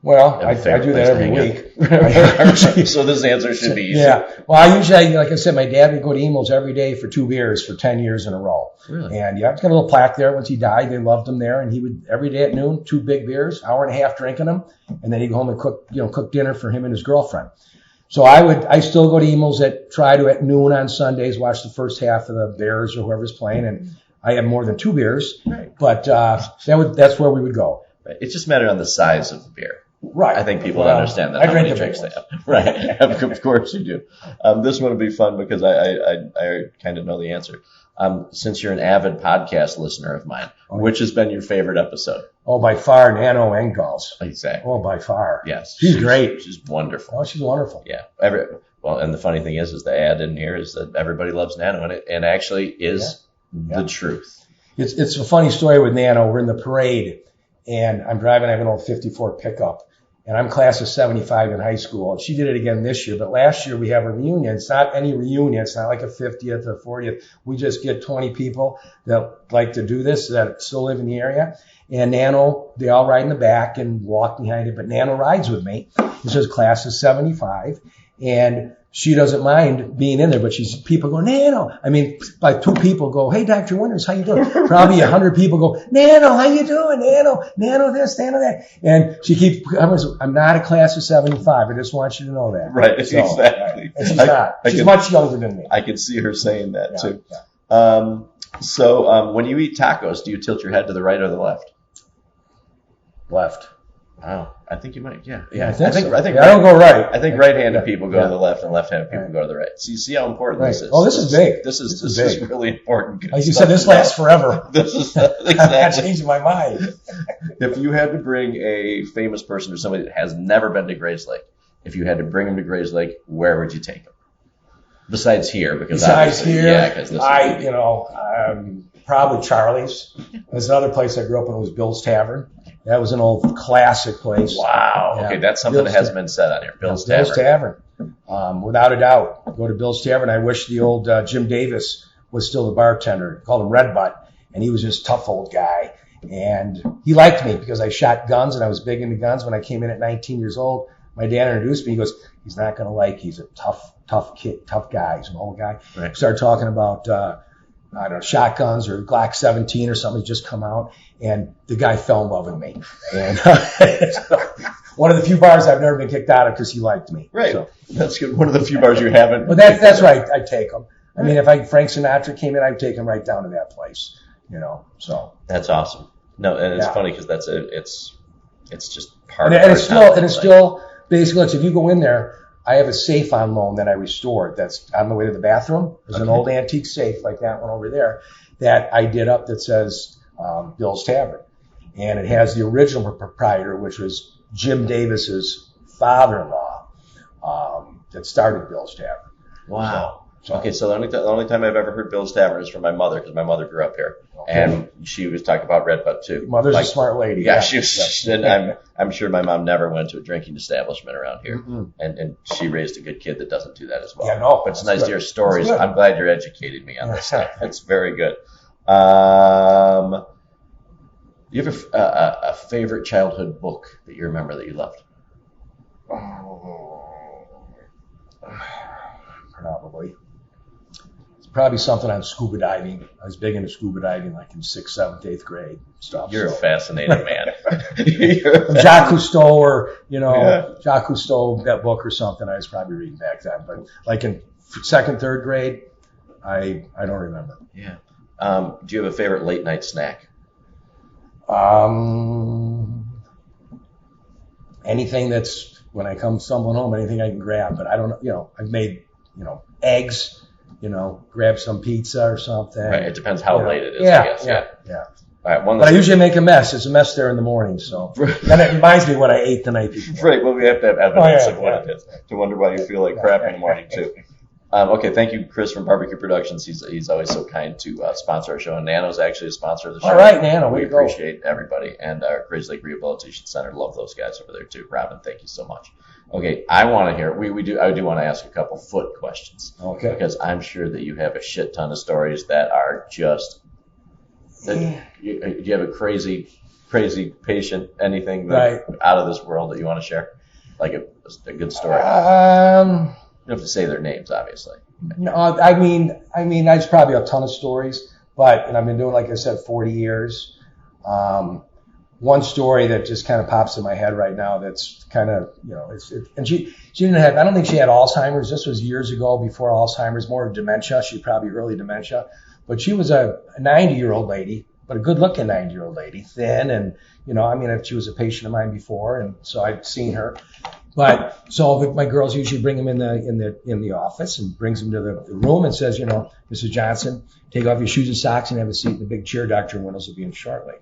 Well, I do that every week. So this answer should be easy. Yeah. Well, I usually, like I said, my dad would go to Emo's every day for 2 beers for 10 years in a row. Really? And yeah, it's got a little plaque there. Once he died, they loved him there. And he would, every day at noon, 2 big beers, hour and a half drinking them. And then he'd go home and cook dinner for him and his girlfriend. So I still go to Emo's at noon on Sundays, watch the first half of the Bears or whoever's playing. And I have more than 2 beers. Right. But that's where we would go. Right. It just mattered on the size of the beer. Right. I think people understand that. I how drink many drinks they have. Right. Of course you do. This one would be fun because I kind of know the answer. Since you're an avid podcast listener of mine, which has been your favorite episode? Oh, by far, Nano Engels. Exactly. Oh, by far. Yes. She's great. She's wonderful. Oh, she's wonderful. Yeah. And the funny thing is the ad in here is that everybody loves Nano, and it actually is the truth. It's a funny story with Nano. We're in the parade, and I'm driving. I have an old 54 pickup. And I'm class of 75 in high school. And she did it again this year. But last year we have a reunion. It's not any reunion. It's not like a 50th or 40th. We just get 20 people that like to do this, that still live in the area. And Nano, they all ride in the back and walk behind it. But Nano rides with me. It says class of 75. And she doesn't mind being in there, but people go, Nano. I mean, like 2 people go, hey, Dr. Winters, how you doing? Probably 100 people go, Nano, how you doing? Nano this, Nano that. And she keeps, I'm not a class of 75. I just want you to know that. Right, so, exactly. And she's not. She's much younger than me. I can see her saying that too. Yeah. So when you eat tacos, do you tilt your head to the right or the left? Left. Wow, I think you might. Yeah. I think so. I think I don't go right. I think right-handed people go to the left, and left-handed people go to the right. So you see how important this is. Oh, this is big. This is really important. Like you said, this lasts forever. This is exactly. I'm not changing my mind. If you had to bring a famous person or somebody that has never been to Grayslake, if you had to bring them to Grayslake, where would you take them? Besides here, because probably Charlie's. There's another place I grew up in. It was Bill's Tavern. That was an old classic place. Wow. Yeah. Okay, that's something that hasn't been said on here. Bill's Tavern. Bill's Tavern. Without a doubt. Go to Bill's Tavern. I wish the old Jim Davis was still the bartender. Called him Red Butt. And he was just a tough old guy. And he liked me because I shot guns and I was big into guns. When I came in at 19 years old, my dad introduced me. He goes, he's not going to like you. He's a tough kid, tough guy. He's an old guy. Right. Started talking about, shotguns or Glock 17 or something just come out. And the guy fell in love with me. And one of the few bars I've never been kicked out of because he liked me. Right. So, that's good. One of the few bars you haven't. But that's right. I'd take him. I mean, if Frank Sinatra came in, I'd take him right down to that place. So. That's awesome. No, and it's funny because it's just part of it. And it's still basically, if you go in there, I have a safe on loan that I restored that's on the way to the bathroom. There's an old antique safe like that one over there that I did up that says Bill's Tavern. And it has the original proprietor, which was Jim Davis's father-in-law that started Bill's Tavern. Wow. Okay, so the only time I've ever heard Bill's Tavern is from my mother because my mother grew up here. Okay. And she was talking about Red Butt too. Mother's a smart lady. Yeah, she was. And I'm sure my mom never went to a drinking establishment around here. Mm-hmm. And she raised a good kid that doesn't do that as well. Yeah, no. But it's nice to hear stories. I'm glad you're educating me on this stuff. It's very good. You have a favorite childhood book that you remember that you loved? Probably. Probably something on scuba diving. I was big into scuba diving like in 6th, 7th, 8th grade stuff. You're a fascinating man. Jacques Cousteau or, Jacques Cousteau, that book or something I was probably reading back then. But like in 2nd, 3rd grade, I don't remember. Yeah. Do you have a favorite late night snack? Anything that's, when I come stumbling home, anything I can grab. But I don't know, I've made, eggs. Grab some pizza or something. Right. It depends how late it is, I guess. Yeah. All right. But I usually make a mess. It's a mess there in the morning. So and it reminds me what I ate the night before. Right. Well, we have to have evidence of what it is to wonder why you feel like crap in the morning too. Okay, thank you, Chris from Barbecue Productions. He's always so kind to sponsor our show, and Nano's actually a sponsor of the show. All right, Nano, we appreciate everybody, and our Grayslake Rehabilitation Center, love those guys over there too. Robin, thank you so much. Okay, I want to hear. I do want to ask a couple foot questions. Okay. Because I'm sure that you have a shit ton of stories that are just. Do you have a crazy patient, anything out of this world that you want to share, like a good story? You don't have to say their names, obviously. No, I mean, there's probably a ton of stories, and I've been doing, like I said, 40 years. One story that just kind of pops in my head right now that's kind of, and she didn't have, I don't think she had Alzheimer's. This was years ago, before Alzheimer's, more dementia. She probably early dementia. But she was a 90-year-old lady, but a good-looking 90-year-old lady, thin, and, she was a patient of mine before, and so I'd seen her. But so my girls usually bring them in the office and brings them to the room and says, Mrs. Johnson, take off your shoes and socks and have a seat in the big chair. Dr. Windows will be in shortly.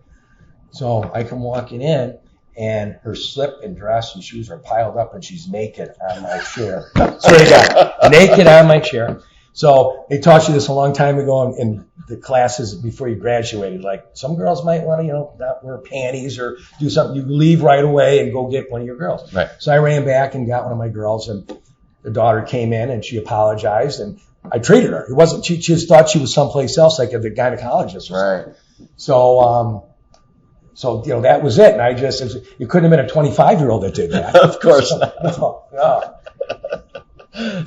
So I come walking in, and her slip and dress and shoes are piled up, and she's naked on my chair. Swear to God, naked on my chair. So they taught you this a long time ago in the classes before you graduated. Like, some girls might want to, not wear panties or do something. You leave right away and go get one of your girls. Right. So I ran back and got one of my girls, and the daughter came in and she apologized, and I treated her. It wasn't, she just thought she was someplace else, like the gynecologist or something. So, that was it. And it couldn't have been a 25-year-old that did that. Of course not. No.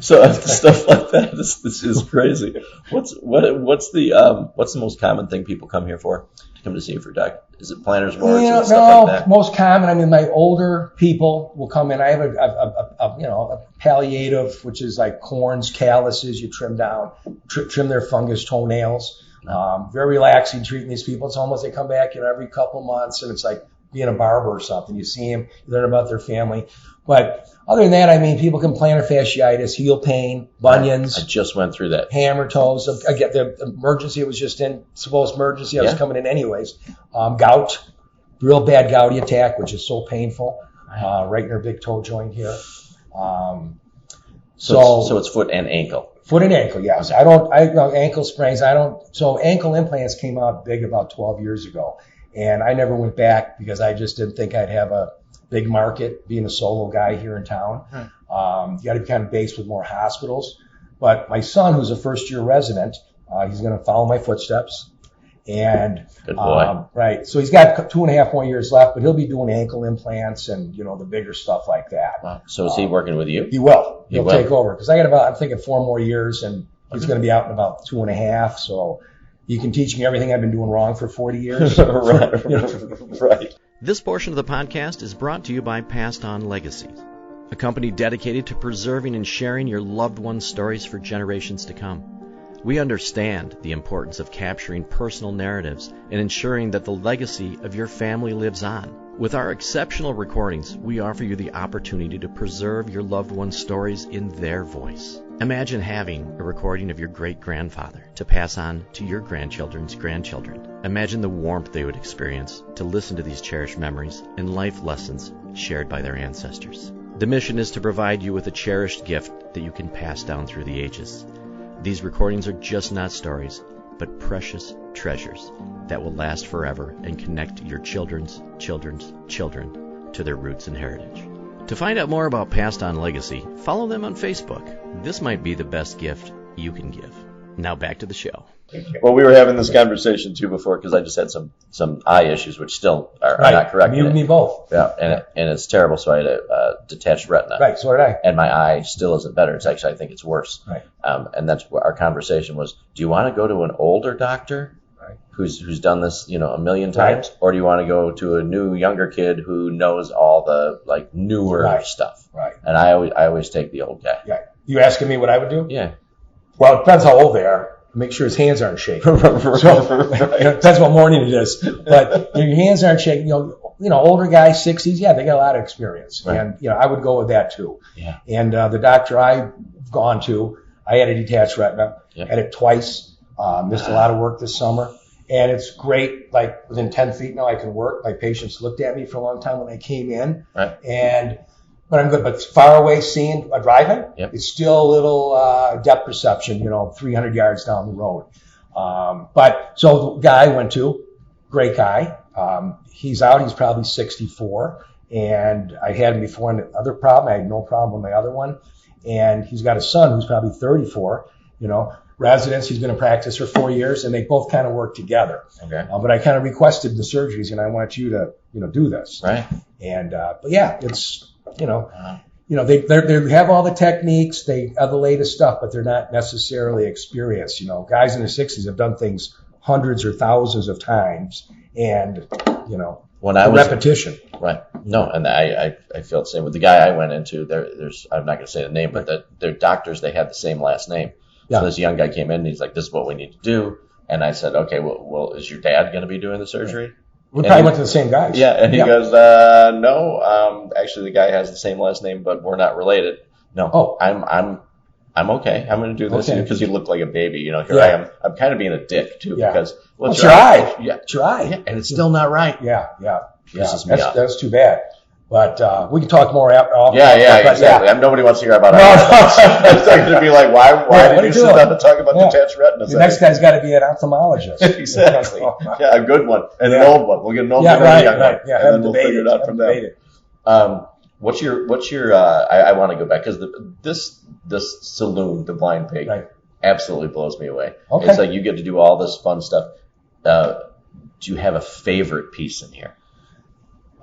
So stuff like that, this is crazy. What's the most common thing people come here for? To come to see you for doc? Is it planner's warts and stuff like that? Most common. My older people will come in. I have a palliative, which is like corns, calluses. You trim down, trim their fungus toenails. Very relaxing treating these people. It's almost, they come back every couple months, and it's like being a barber or something. You see them, you learn about their family. But other than that, people can plantar fasciitis, heel pain, bunions. I just went through that. Hammer toes. I get the emergency. It was just supposed emergency. I was coming in anyways. Gout, real bad gouty attack, which is so painful, right in her big toe joint here. So it's foot and ankle. Foot and ankle, yes. Ankle sprains. So ankle implants came out big about 12 years ago. And I never went back because I just didn't think I'd have a big market being a solo guy here in town. You got to be kind of based with more hospitals. But my son, who's a first-year resident, he's going to follow my footsteps. And good boy. Right. So he's got 2.5 more years left, but he'll be doing ankle implants and the bigger stuff like that. Wow. So is he working with you? He will. He'll take over because I'm thinking 4 more years, and he's going to be out in about 2.5. So you can teach me everything I've been doing wrong for 40 years. Right. This portion of the podcast is brought to you by Passed On Legacy, a company dedicated to preserving and sharing your loved ones' stories for generations to come. We understand the importance of capturing personal narratives and ensuring that the legacy of your family lives on. With our exceptional recordings, we offer you the opportunity to preserve your loved ones' stories in their voice. Imagine having a recording of your great-grandfather to pass on to your grandchildren's grandchildren. Imagine the warmth they would experience to listen to these cherished memories and life lessons shared by their ancestors. The mission is to provide you with a cherished gift that you can pass down through the ages. These recordings are just not stories, but precious treasures that will last forever and connect your children's children's children to their roots and heritage. To find out more about Passed On Legacy, follow them on Facebook. This might be the best gift you can give. Now back to the show. Well, we were having this conversation too before because I just had some eye issues, which still are not correct. You and me both. Yeah, and it's terrible. So I had a detached retina. Right, so did I. And my eye still isn't better. It's actually, I think it's worse. Right. And that's what our conversation was. Do you want to go to an older doctor who's done this, a million times, or do you want to go to a new, younger kid who knows all the newer stuff? Right. And I always take the old guy. Yeah. You asking me what I would do? Yeah. Well, it depends how old they are. Make sure his hands aren't shaking. So, it depends what morning it is. But your hands aren't shaking. Older guys, 60s, they got a lot of experience. Right. And, I would go with that too. Yeah. And the doctor I've gone to, I had a detached retina. Yeah. Had it twice. Missed a lot of work this summer. And it's great. Within 10 feet now I can work. My patients looked at me for a long time when they came in. Right. And But I'm good. But far away seeing, driving, Yep. it's still a little depth perception, 300 yards down the road. But so the guy I went to, great guy. He's out. He's probably 64. And I had him before in the other problem. I had no problem with my other one. And he's got a son who's probably 34, residence. He's been in practice for 4 years, and they both kind of work together. Okay. But I kind of requested the surgeries, and I want you to, do this. Right. And, but yeah, it's, they have all the techniques, they have the latest stuff, but they're not necessarily experienced. Guys in their 60s have done things hundreds or thousands of times, and, When I was repetition. Right. No, and I feel the same with the guy I went into. There's I'm not going to say the name, but they're doctors. They had the same last name. Yeah. So this young guy came in and he's like, "This is what we need to do." And I said, "Okay, well, is your dad going to be doing the surgery?" We probably went to the same guys. Yeah, and he goes, "No, actually, the guy has the same last name, but we're not related." No. Oh. I'm okay. I'm going to do this Okay. because you look like a baby. Here Yeah. I am. I'm kind of being a dick too because try. Yeah, Try. yeah, and it's still not right. Yeah. Pisses me off. That's too bad. But we can talk more off. Yeah, but exactly. Nobody wants to hear about it. No. It's going to be like, why what did are you you sit doing? down and talk about detached retinas? The next guy's got to be an ophthalmologist. Exactly. Yeah, a good one and an Yeah. old one. We'll get an old Yeah, one and a right, young right. one, Yeah, and have then we'll them figure it out from there. What's your? I want to go back because this saloon, the Blind Pig, Right. absolutely blows me away. Okay. It's like you get to do all this fun stuff. Do you have a favorite piece in here?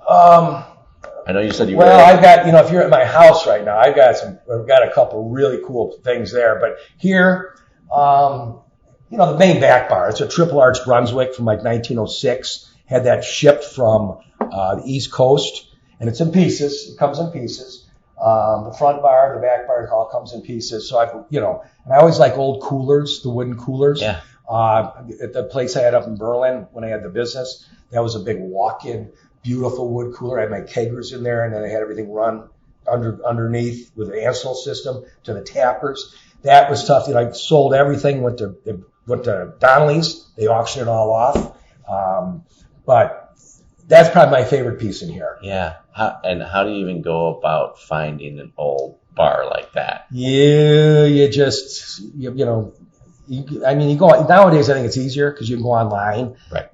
I know you said you. Well, I've got, if you're at my house right now, I've got a couple really cool things there. But here, the main back bar, it's a triple arch Brunswick from like 1906. Had that shipped from the East Coast, and it's in pieces. It comes in pieces. The front bar, the back bar, it all comes in pieces. So and I always like old coolers, the wooden coolers. Yeah. At the place I had up in Berlin when I had the business, that was a big walk-in, beautiful wood cooler. I had my keggers in there, and then I had everything run underneath with the Ansel system to the tappers. That was tough. I sold everything, went to Donnelly's. They auctioned it all off. But that's probably my favorite piece in here. Yeah. How do you even go about finding an old bar like that? Yeah, you just, you go, nowadays I think it's easier because you can go online. Right.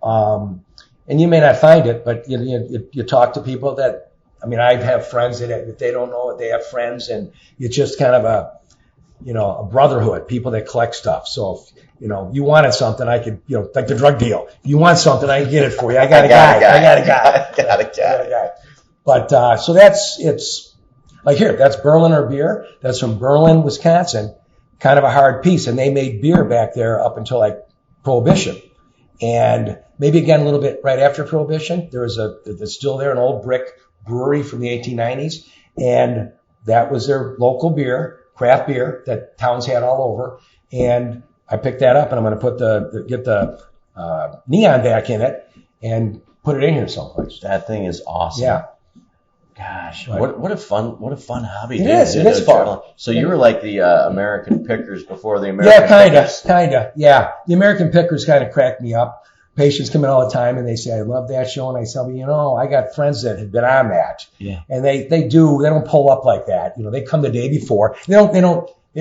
And you may not find it, but you talk to people that, I have friends that if they don't know it, they have friends, and it's just kind of a brotherhood, people that collect stuff. So if, you wanted something, I could, like the drug deal. If you want something, I can get it for you. I got a guy. But, so it's like here, that's Berliner beer. That's from Berlin, Wisconsin. Kind of a hard piece. And they made beer back there up until like Prohibition. And maybe again a little bit right after Prohibition. There's still there, an old brick brewery from the 1890s. And that was their local beer, craft beer that towns had all over. And I picked that up, and I'm going to get the neon back in it and put it in here someplace. That thing is awesome. Yeah. Gosh, Right. what a fun hobby. It is. It is fun. So you were like the American Pickers before the American Pickers. Kind of. Yeah. The American Pickers kind of cracked me up. Patients come in all the time and they say, I love that show. And I say, I got friends that have been on that. Yeah. And they don't pull up like that. They come the day before. They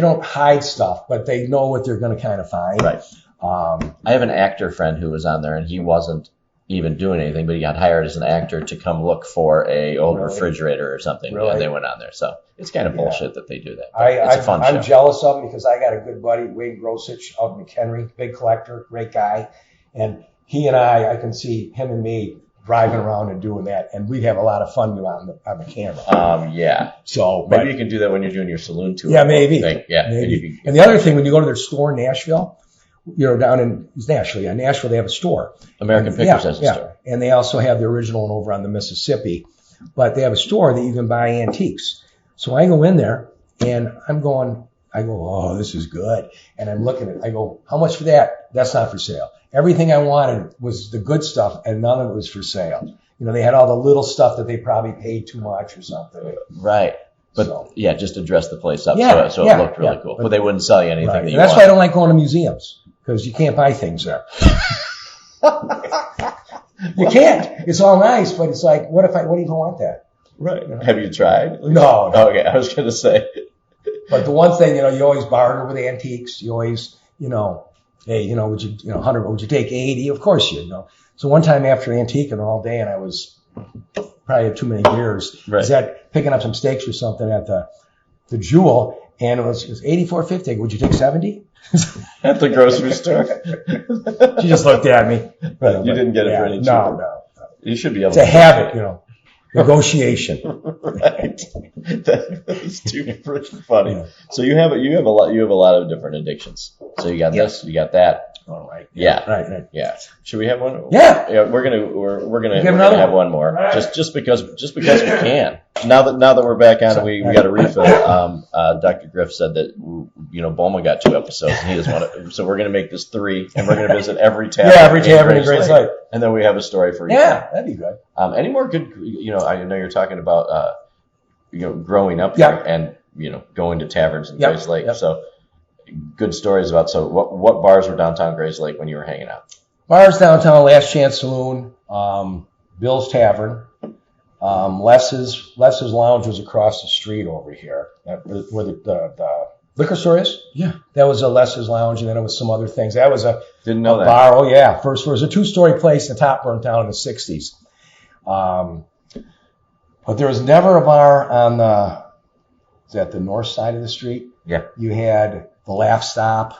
don't hide stuff, but they know what they're going to kind of find. Right. I have an actor friend who was on there, and he wasn't even doing anything, but he got hired as an actor to come look for a old refrigerator or something, and they went on there. So it's kind of bullshit that they do that. It's a fun show. I'm jealous of him because I got a good buddy, Wade Grosich, out in McHenry, big collector, great guy. And he and I can see him and me driving around and doing that, and we'd have a lot of fun on the camera. Yeah. So maybe you can do that when you're doing your saloon tour. Yeah, maybe. Yeah, maybe. And the other thing, when you go to their store in Nashville, down in Nashville, Nashville, they have a store. American Pickers has a store. And they also have the original one over on the Mississippi, but they have a store that you can buy antiques. So I go in there, and I go, oh, this is good. And I'm looking at it. I go, how much for that? That's not for sale. Everything I wanted was the good stuff, and none of it was for sale. They had all the little stuff that they probably paid too much or something. Right. But just to dress the place up so it looked really cool. But they wouldn't sell you anything that you That's why I don't like going to museums, because you can't buy things there. You can't. It's all nice, but it's like, what if I don't want that? Right. Have you tried? No. Okay, I was going to say. But the one thing, you always barter with antiques. You always, hey, would you, 100, would you take 80? Of course you know. So one time after antiquing all day, and I was probably had too many beers, right. was at picking up some steaks or something at the Jewel, and it was $84.50. Would you take 70? At the grocery store. She just looked at me. Right. You didn't get it for any cheaper. No. You should be able to. It's a habit, negotiation. Right. That's too freaking funny. Yeah. So you have a lot of different addictions. So you got this, you got that. All right. Yeah. Right. Yeah. Should we have one? Yeah. Yeah. We're gonna have one more. Right. Just because we can. Now that we're back on, we got a refill. Dr. Griff said that Bowman got 2 episodes, and he doesn't want to. So we're gonna make this 3, and we're gonna visit every tavern. Yeah, every tavern in Grayslake. And then we have a story for you. Yeah, that'd be good. Any more good? I know you're talking about growing up here and going to taverns in Grayslake. Yep. So. Good stories about. So what bars were downtown Grayslake when you were hanging out? Bars downtown, Last Chance Saloon, Bill's Tavern, Les's Lounge was across the street over here, where the liquor store is. Yeah, that was a Les's Lounge, and then it was some other things. That was a didn't know that bar. Oh yeah, first floor. It was a 2-story place. The top burned down in the '60s. But there was never a bar on the north side of the street. Yeah, you had the Laugh Stop.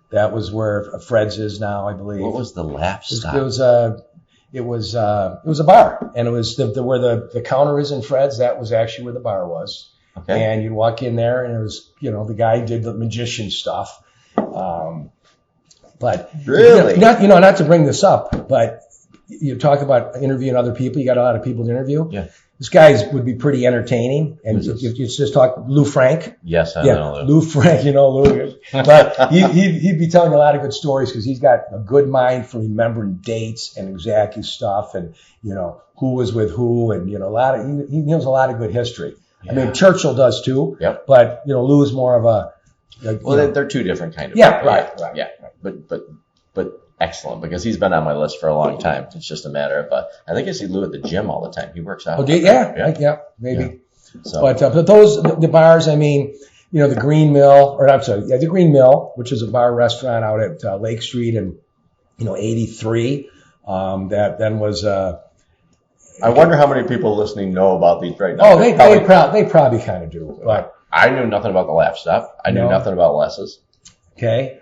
That was where Fred's is now, I believe. What was the Laugh Stop? It was a bar, and it was where the counter is in Fred's. That was actually where the bar was. Okay. And you'd walk in there, and it was the guy did the magician stuff. But really, not to bring this up, but you talk about interviewing other people. You got a lot of people to interview. Yeah. This guy would be pretty entertaining, and you just talk Lou Frank. Yes, I know Lou Frank. Lou, but he'd be telling a lot of good stories because he's got a good mind for remembering dates and exactly stuff, and who was with who, and he knows a lot of good history. Yeah. I mean, Churchill does too. Yep. But Lou's more of a. They're 2 different kind of. Yeah. Right. Yeah. But excellent, because he's been on my list for a long time. It's just a matter of, I think I see Lou at the gym all the time. He works out. Oh, yeah, maybe. Yeah. So. But the bars, I mean, the Green Mill, the Green Mill, which is a bar restaurant out at Lake Street in, 83. That then was. I wonder how many people listening know about these right now. Oh, they probably kind of do. But I knew nothing about the Laugh Stop. I knew nothing about Les's. Okay.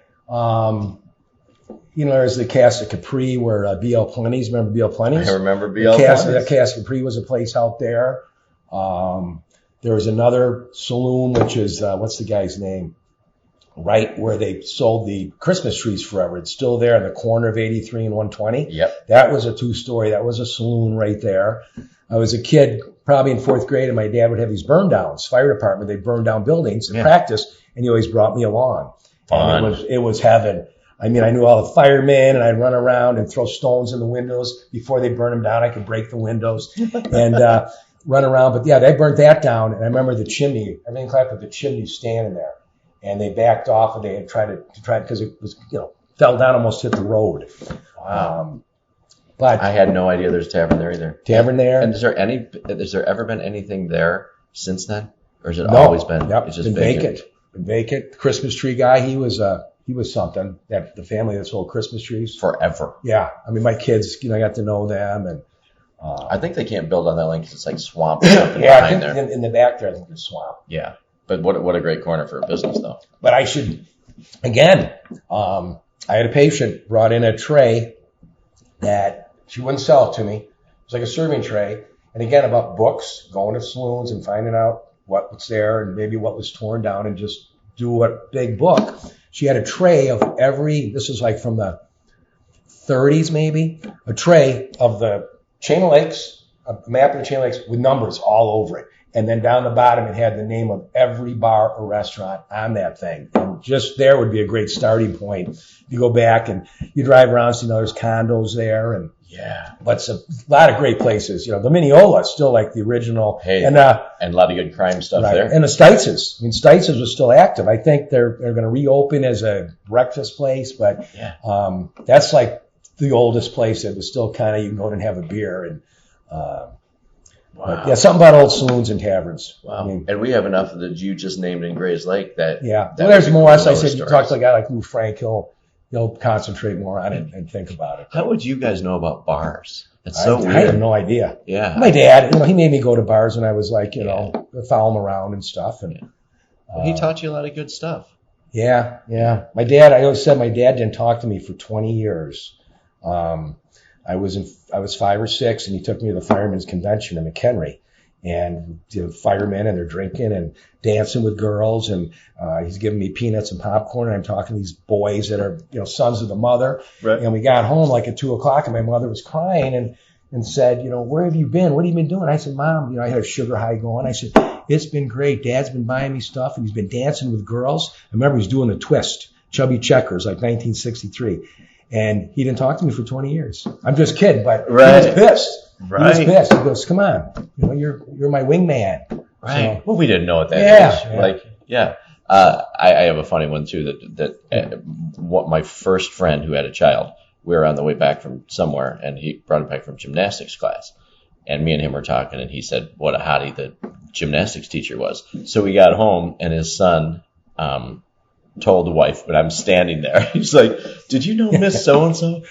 There's the Casa Capri where BL Plenty's. Remember BL Plenty's? I remember BL Plenty's. Casa Capri was a place out there. There was another saloon, which is, what's the guy's name? Right where they sold the Christmas trees forever. It's still there in the corner of 83 and 120. Yep. That was a 2-story. That was a saloon right there. I was a kid, probably in 4th grade, and my dad would have these burn downs, fire department. They'd burn down buildings and practice, and he always brought me along. Fun. And it was heaven. I mean, I knew all the firemen, and I'd run around and throw stones in the windows. Before they burn them down, I could break the windows and run around. But yeah, they burnt that down, and I remember the chimney. Everything clapped with the chimney standing there, and they backed off, and they had tried because it was fell down, almost hit the road. Wow. But I had no idea there's a tavern there either. Tavern there. And has there ever been anything there since then, or has it always been? Yep, it's just been vacant. Vacant. Christmas tree guy. He was something. That the family that sold Christmas trees forever. Yeah, I mean, my kids, I got to know them, and I think they can't build on that land because it's like swamp or something behind there. In the back there, I think there's swamp. Yeah, but what a great corner for a business though. But I should again. I had a patient brought in a tray that she wouldn't sell it to me. It was like a serving tray, and again about books, going to saloons and finding out what's there and maybe what was torn down and just do a big book. She had a tray of this is like from the 30s maybe, a tray of the Chain of Lakes, a map of the Chain of Lakes with numbers all over it. And then down the bottom, it had the name of every bar or restaurant on that thing. And just there would be a great starting point. You go back and you drive around, there's condos there, and but a lot of great places. The Mineola is still like the original. And a lot of good crime stuff there. And the Stites'. I mean, Stites' was still active. I think they're going to reopen as a breakfast place, but that's like the oldest place that was still kind of, you can go and have a beer. And Wow. But, yeah, something about old saloons and taverns. Wow. I mean, And we have enough that you just named in Grayslake that. yeah. That Well, there's more. As I those said, you stories. talk to a guy like Lou Frank, he'll concentrate more on it and think about it. How would you guys know about bars? It's I so weird. have no idea. Yeah. My dad, he made me go to bars when I was like, follow him around and stuff. And Well, he taught you a lot of good stuff. yeah. My dad, I always said my dad didn't talk to me for 20 years. I was 5 or 6, and he took me to the firemen's convention in McHenry. And firemen, and they're drinking and dancing with girls, and he's giving me peanuts and popcorn, and I'm talking to these boys that are sons of the mother. Right. And we got home like at 2:00, and my mother was crying and said, where have you been? What have you been doing? I said, Mom, I had a sugar high going. I said, it's been great. Dad's been buying me stuff, and he's been dancing with girls. I remember he was doing the twist, chubby checkers, like 1963. And he didn't talk to me for 20 years. I'm just kidding, but Right. he was pissed. Right. He was pissed. He goes, come on, you're my wingman. Right. So, Well, we didn't know at that age. Yeah. Like, yeah. I have a funny one too. What my first friend who had a child, we were on the way back from somewhere, and he brought it back from gymnastics class, and me and him were talking, and he said what a hottie the gymnastics teacher was. So we got home, and his son told the wife, but I'm standing there. He's like, "Did you know Miss So and So?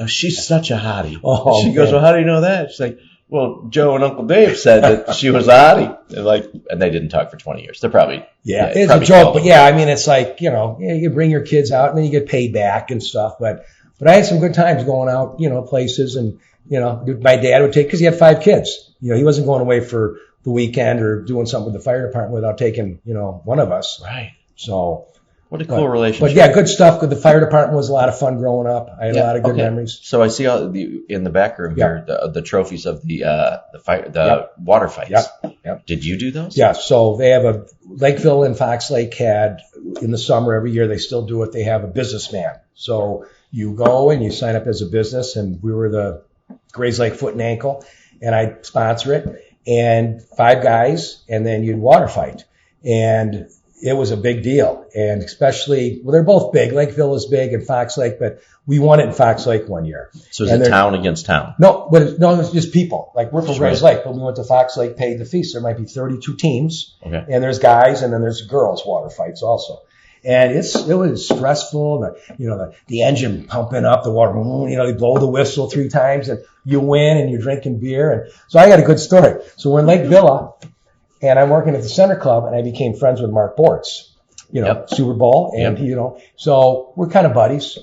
She's such a hottie." Oh, she goes, man. "Well, how do you know that?" She's like, "Well, Joe and Uncle Dave said that she was a hottie." And they didn't talk for 20 years. They're probably it's a probably joke, called but them. yeah, I mean, it's like, you bring your kids out and then you get paid back and stuff. But I had some good times going out, places, and, my dad would take, because he had 5 kids. He wasn't going away for the weekend or doing something with the fire department without taking, one of us. Right. So. What a cool relationship. But yeah, good stuff. The fire department was a lot of fun growing up. I had a lot of good memories. So I see in the back room here the trophies of the water fights. Yep. Did you do those? Yeah. So they have a Lakeville and Fox Lake had in the summer every year. They still do it. They have a businessman. So you go and you sign up as a business, and we were the Grayslake Foot and Ankle, and I sponsor it, and 5 guys, and then you'd water fight. And it was a big deal, and especially, they're both big. Lakeville is big and Fox Lake, but we won it in Fox Lake one year. So is it town against town? No, it's just people. Like, we're from Right. Grayslake, but we went to Fox Lake, paid the fee. So there might be 32 teams, Okay. and there's guys, and then there's girls water fights also. And it was stressful. The engine pumping up the water. They blow the whistle 3 times, and you win, and you're drinking beer. And so I got a good story. So we're in Lake Villa. And I'm working at the Center Club, and I became friends with Mark Bortz, Super Bowl. And, so we're kind of buddies,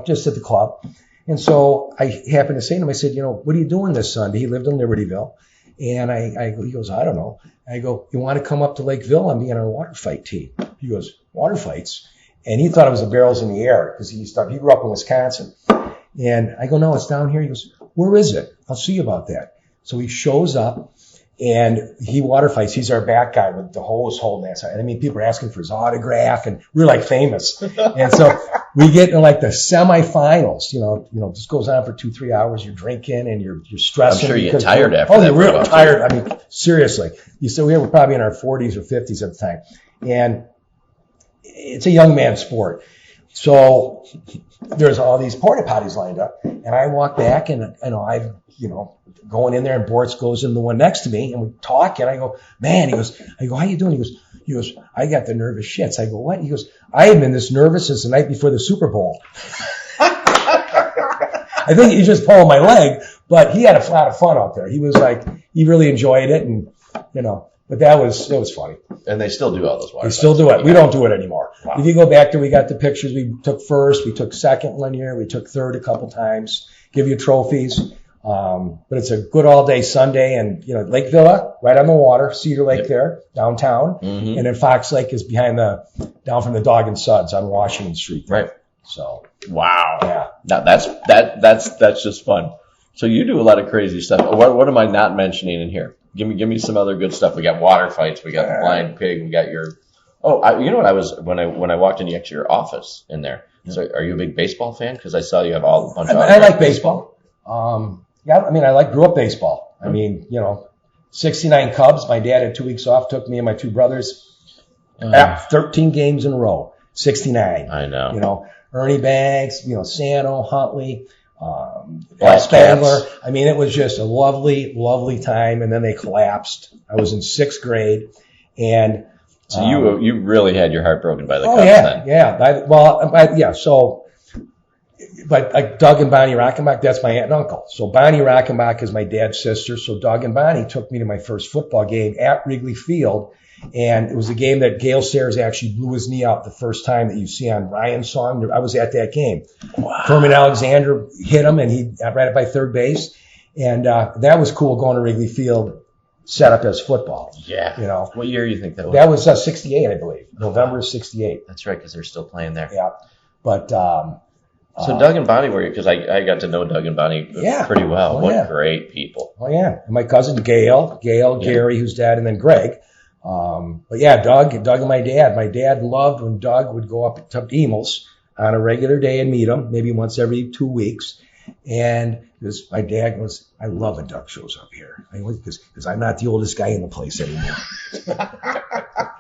just at the club. And so I happened to say to him, I said, what are you doing this Sunday? He lived in Libertyville. And he goes, I don't know. I go, you want to come up to Lakeville and be on our water fight team? He goes, water fights? And he thought it was the barrels in the air, because he grew up in Wisconsin. And I go, no, it's down here. He goes, where is it? I'll see you about that. So he shows up. And he water fights. He's our back guy with the hose holding that side. I mean, people are asking for his autograph, and we're like famous. And so we get in like the semifinals. This goes on for 2-3 hours. You're drinking and you're stressing. I'm sure you get tired after that. Oh, you're real tired. I mean, seriously. You said we were probably in our 40s or 50s at the time, and it's a young man's sport. So there's all these porta potties lined up, and I walk back, and I've going in there, and Bortz goes in the one next to me, and we talk, and I go, man, I go, how you doing? He goes, I got the nervous shits. I go, what? He goes, I have been this nervous since the night before the Super Bowl. I think he just pulled my leg, but he had a lot of fun out there. He was like, he really enjoyed it, and but it was funny. And they still do all those water We still do it. We don't do it anymore. Wow. If you go back there, we got the pictures. We took first, we took second one year, we took third a couple times. Give you trophies. But it's a good all-day Sunday, and Lake Villa, right on the water, Cedar Lake there, downtown, and then Fox Lake is down from the Dog and Suds on Washington Street. There. Right. So wow. Yeah. Now that's just fun. So you do a lot of crazy stuff. What am I not mentioning in here? Give me some other good stuff. We got water fights. We got the blind pig. We got your. You know what I was when I walked into your office in there. So are you a big baseball fan? Because I saw you have all a bunch of. I like baseball. I grew up baseball. I mean, 69 Cubs. My dad had 2 weeks off, took me and my 2 brothers 13 games in a row. 69. I know. Ernie Banks, Sano, Huntley. Spangler. I mean, it was just a lovely, lovely time. And then they collapsed. I was in 6th grade, and so you really had your heart broken by the Cubs then. Yeah. So, but like Doug and Bonnie Rockenbach, that's my aunt and uncle. So Bonnie Rockenbach is my dad's sister. So Doug and Bonnie took me to my first football game at Wrigley Field. And it was a game that Gale Sayers actually blew his knee out the first time that you see on Ryan's song. I was at that game. Wow. Herman Alexander hit him, and he right up by third base. And that was cool, going to Wrigley Field set up as football. Yeah. You know. What year do you think that was? That was 68, I believe. November of 68. That's right, because they're still playing there. Yeah. But so Doug and Bonnie were, because I got to know Doug and Bonnie pretty well. What great people. Oh, yeah. And my cousin Gail, Gary, who's dad, and then Greg. But yeah, Doug and my dad. My dad loved when Doug would go up to Emil's on a regular day and meet him, maybe once every 2 weeks. And my dad goes, I love when Doug shows up here. Because I'm not the oldest guy in the place anymore.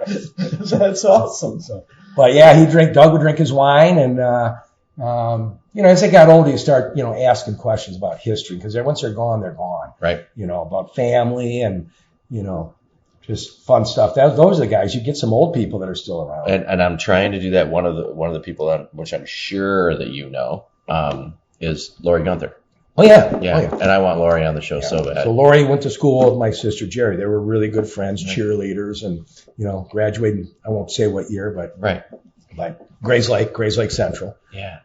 That's awesome. So, but yeah, Doug would drink his wine, and as they got older, you start, asking questions about history, because once they're gone, they're gone. Right. About family and, just fun stuff. Those are the guys. You get some old people that are still around. And I'm trying to do that. One of the people which I'm sure that you know, is Lori Gunther. Oh yeah. Yeah. And I want Lori on the show so bad. So Lori went to school with my sister Jerry. They were really good friends, cheerleaders, and graduated. I won't say what year, but right. Like Grayslake Central. Yeah.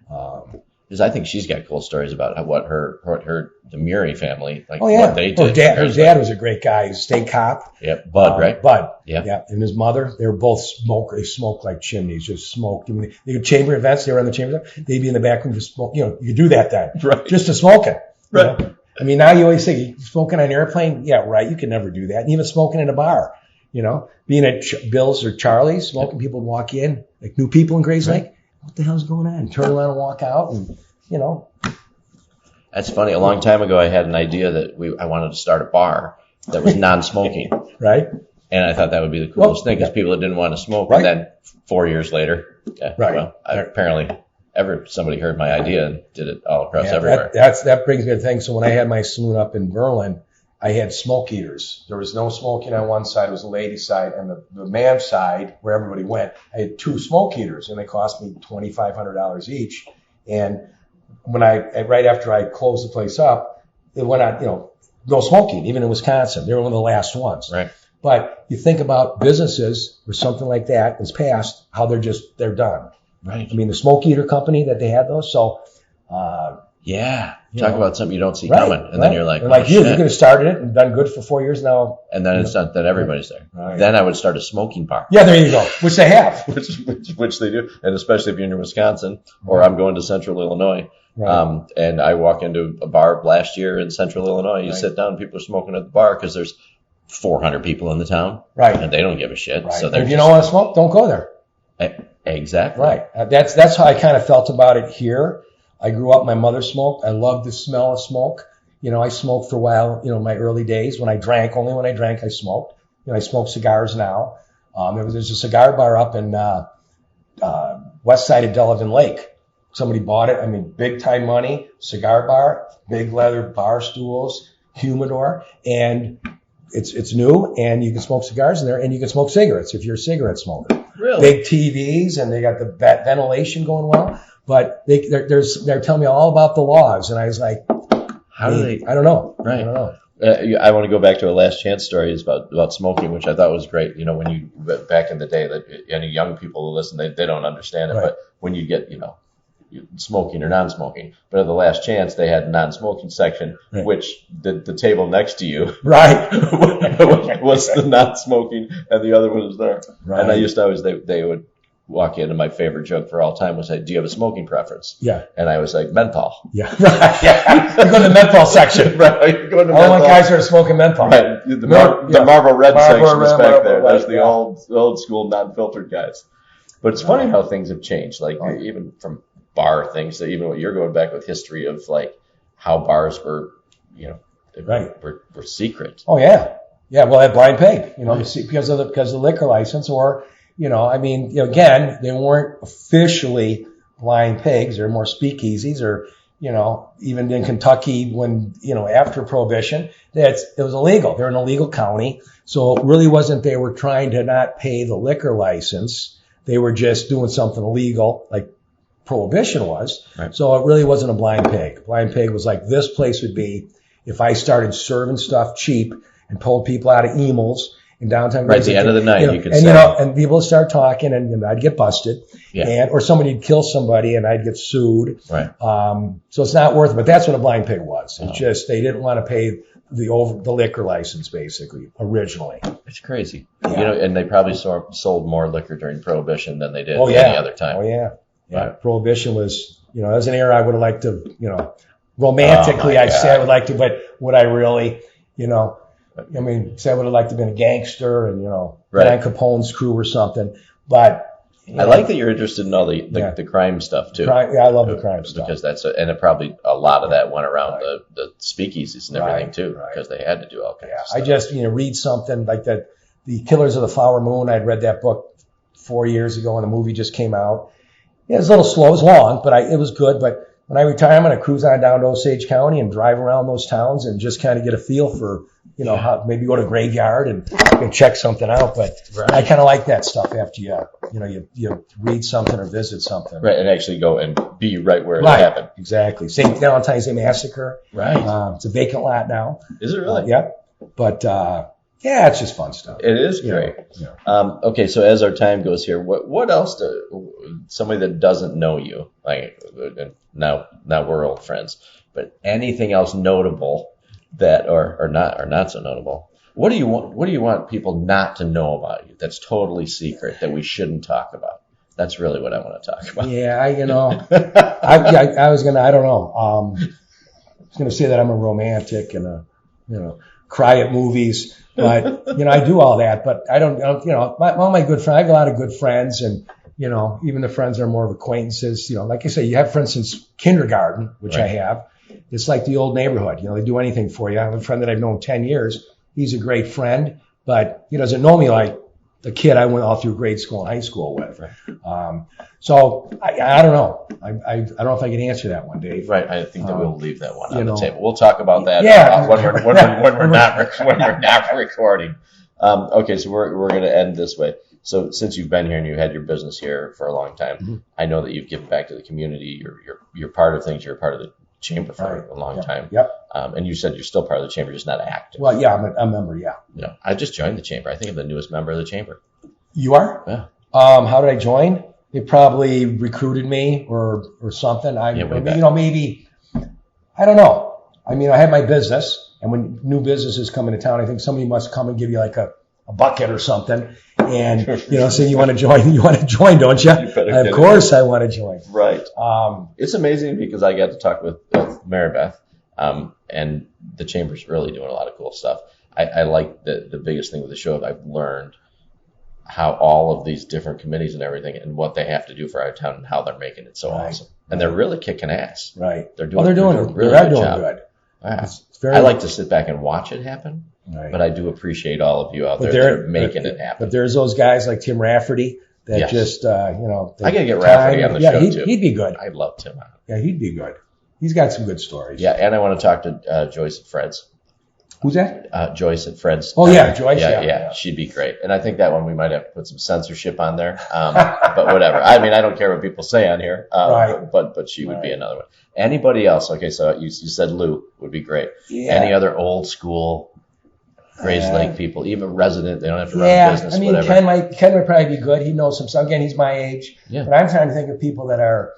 Because I think she's got cool stories about the Murray family, what they did. Her dad was a great guy. He's a state cop. Yep. Bud, right? Bud. Yeah. Yeah. And his mother, they were both smokers. They smoked like chimneys, just smoked. I mean, they had chamber events. They were in the chamber. They'd be in the back room just smoke. You could do that then. Right. Just to smoking. Right. I mean, now you always say smoking on an airplane. Yeah, right. You could never do that. And even smoking in a bar. Being at Bill's or Charlie's, smoking, people would walk in, like new people in Grayslake. Right. What the hell's going on? Turn around and walk out, and That's funny. A long time ago, I had an idea that I wanted to start a bar that was non-smoking. Right. And I thought that would be the coolest thing, because people that didn't want to smoke. Right. And then 4 years later, apparently somebody heard my idea and did it all across everywhere. That brings me to the thing. So when I had my saloon up in Berlin, I had smoke eaters. There was no smoking on one side. It was the ladies' side, and the man's side, where everybody went, I had 2 smoke eaters, and they cost me $2,500 each. And when right after I closed the place up, it went on, no smoking, even in Wisconsin. They were one of the last ones. Right. But you think about businesses where something like that is passed, how they're done. Right. I mean, the smoke eater company that they had those. So, talk about something you don't see coming. And then you're like, you could have started it and done good for 4 years now. And then it's not that everybody's there. Right. Then I would start a smoking bar. Yeah, there you go. Which they have. which they do. And especially if you're in Wisconsin, or I'm going to Central Illinois. Right. And I walk into a bar last year in Central Illinois. You sit down, people are smoking at the bar because there's 400 people in the town. Right. And they don't give a shit. Right. So if you don't want to smoke, don't go there. Exactly. Right. That's how I kind of felt about it here. I grew up, my mother smoked. I loved the smell of smoke. I smoked for a while, my early days. Only when I drank, I smoked. I smoke cigars now. There's a cigar bar up in west side of Delavan Lake. Somebody bought it. I mean, big time money, cigar bar, big leather bar stools, humidor, and it's new, and you can smoke cigars in there, and you can smoke cigarettes if you're a cigarette smoker. Really? Big TVs, and they got the ventilation going well. But they're telling me all about the laws, and I was like, how do they? I don't know. Right. I don't know. I want to go back to a last chance story about smoking, which I thought was great. When you back in the day, that any young people who listen, they don't understand it, right. But when you get smoking or non-smoking, but at the last chance they had a non-smoking section, right. Which the table next to you, right, was the non-smoking, and the other one was there. Right. And I used to always they would walk in, and my favorite joke for all time was, "Hey, do you have a smoking preference?" Yeah. And I was like, menthol. Yeah. Right. Yeah. You go to the menthol section. Right. You go to all my guys are smoking menthol. Right. The Marlboro Red section is back there. Red, There's the old school non-filtered guys. But it's funny how things have changed. Like even from bar things, to even what you're going back with history of like how bars were, were secret. Oh yeah. Yeah. Well, that blind pig, because of the liquor license, or, again, they weren't officially blind pigs. They're more speakeasies, or, even in Kentucky when, after Prohibition, it was illegal. They're an illegal county. So it really wasn't they were trying to not pay the liquor license. They were just doing something illegal like Prohibition was. Right. So it really wasn't a blind pig. Blind pig was like this place would be if I started serving stuff cheap and pulled people out of Emils in downtown. Right, at the end of the night, you could and, say. And people would start talking and I'd get busted. Yeah. Or somebody'd kill somebody and I'd get sued. Right. So it's not worth it. But that's what a blind pig was. It's just they didn't want to pay the liquor license basically originally. It's crazy. Yeah. And they probably sold more liquor during Prohibition than they did any other time. Oh yeah. Yeah. Right. Prohibition was, that was an era I would have liked to, romantically I'd say I would like to, but would I really, say I would have liked to have been a gangster and, Right. Van Capone's crew or something. But I like that you're interested in all the crime stuff too. I love the crime stuff. Because and it probably a lot of that went around the speakeasies and everything too, Right. because they had to do all kinds of stuff. I just, read something like that. The Killers of the Flower Moon. I'd read that book 4 years ago and the movie just came out. Yeah, it was a little slow. It was long, but it was good. But when I retire, I'm going to cruise on down to Osage County and drive around those towns and just kind of get a feel for, how maybe go to a graveyard and check something out. But I kind of like that stuff after you read something or visit something. Right, and actually go and be right where it happened. Exactly. St. Valentine's Day Massacre. Right. It's a vacant lot now. Is it really? Yeah. But it's just fun stuff. It is great. Yeah. Okay, so as our time goes here, what else somebody that doesn't know you, like now we're old friends, but anything else notable that or not so notable? What do you want people not to know about you that's totally secret that we shouldn't talk about? That's really what I want to talk about. Yeah, I was gonna, I don't know. I was gonna say that I'm a romantic and cry at movies. But, I do all that, but I don't, all my good friends, I have a lot of good friends and, even the friends that are more of acquaintances, like I say, you have friends since kindergarten, which I have. It's like the old neighborhood, they do anything for you. I have a friend that I've known 10 years. He's a great friend, but he doesn't know me like the kid I went all through grade school and high school with. So I don't know. I don't know if I can answer that one, Dave. Right. I think that we'll leave that one on the table. We'll talk about that when we're not recording. Okay, so we're going to end this way. So since you've been here and you had your business here for a long time, I know that you've given back to the community. You're part of things. You're part of the chamber for a long time. Yep. And you said you're still part of the chamber, just not active. Well, yeah, I'm a member. Yeah. I just joined the chamber. I think I'm the newest member of the chamber. You are? Yeah. How did I join? They probably recruited me or something. Maybe, I don't know. I had my business, and when new businesses come into town, I think somebody must come and give you like a bucket or something. And, so you want to join, don't you? Of course I want to join. Right. It's amazing because I got to talk with Mary Beth, and the chamber's really doing a lot of cool stuff. I like the biggest thing with the show. I've learned how all of these different committees and everything and what they have to do for our town and how they're making it so awesome. And they're really kicking ass. Right. They're doing really good job. Good. Yeah. I like to sit back and watch it happen, but I do appreciate all of you out there that are making it happen. But there's those guys like Tim Rafferty that just, I got to get Rafferty on the show too. He'd be good. I'd love Tim on. Yeah, he'd be good. He's got some good stories. Yeah, and I want to talk to Joyce at Fred's. Who's that? Joyce at Fred's. Oh, yeah, Joyce. Yeah, she'd be great. And I think that one we might have to put some censorship on there. But whatever. I don't care what people say on here. But she would be another one. Anybody else? Okay, so you said Lou would be great. Yeah. Any other old school Grayslake people, even resident, they don't have to run a business, whatever. Ken would probably be good. He knows some stuff. Again, he's my age. Yeah. But I'm trying to think of people that are,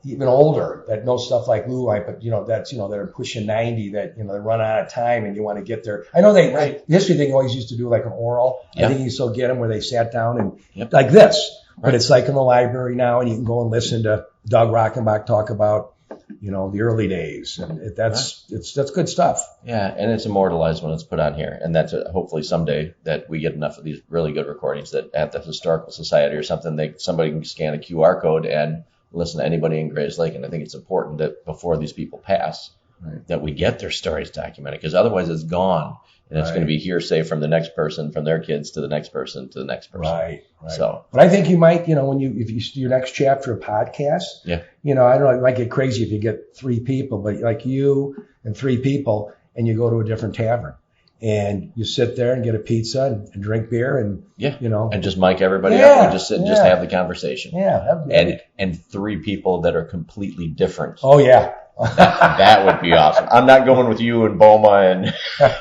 even older that know stuff like Lou, but that are pushing 90 that they run out of time and you want to get there. I know the history thing always used to do like an oral. Yeah. I think you still get them where they sat down and like this, but it's like in the library now and you can go and listen to Doug Rockenbach talk about the early days, and that's good stuff. Yeah, and it's immortalized when it's put on here, and that's hopefully someday that we get enough of these really good recordings that at the Historical Society or something, somebody can scan a QR code and listen to anybody in Grayslake. And I think it's important that before these people pass, that we get their stories documented, because otherwise it's gone. and it's going to be hearsay from the next person, from their kids to the next person to the next person. Right. So, but I think you might, if you do your next chapter of podcast, I don't know, it might get crazy if you get 3 people, but like you and 3 people, and you go to a different tavern. And you sit there and get a pizza and drink beer and, and just mic everybody up and just sit and just have the conversation. Yeah. That'd be and 3 people that are completely different. Oh, yeah. That would be awesome. I'm not going with you and Boma and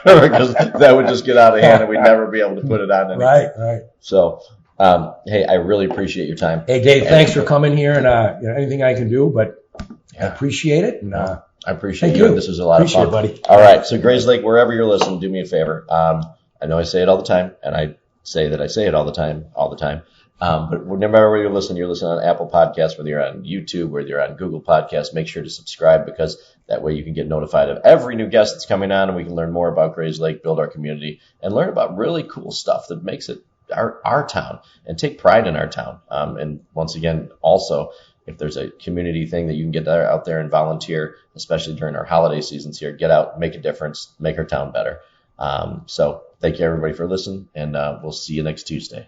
because that would just get out of hand and we'd never be able to put it on anything. Right. So, hey, I really appreciate your time. Hey, Dave, thanks for coming here and anything I can do, but I appreciate it. And I appreciate you. This was a lot of fun. Appreciate it, buddy. All right. So Grayslake, wherever you're listening, do me a favor. I know I say it all the time, and I say it all the time. But no matter where you're listening on Apple Podcasts, whether you're on YouTube, whether you're on Google Podcasts, make sure to subscribe because that way you can get notified of every new guest that's coming on and we can learn more about Grayslake, build our community, and learn about really cool stuff that makes it our town and take pride in our town. And once again, also, if there's a community thing that you can get out there and volunteer, especially during our holiday seasons here, get out, make a difference, make our town better. So thank you everybody for listening, and we'll see you next Tuesday.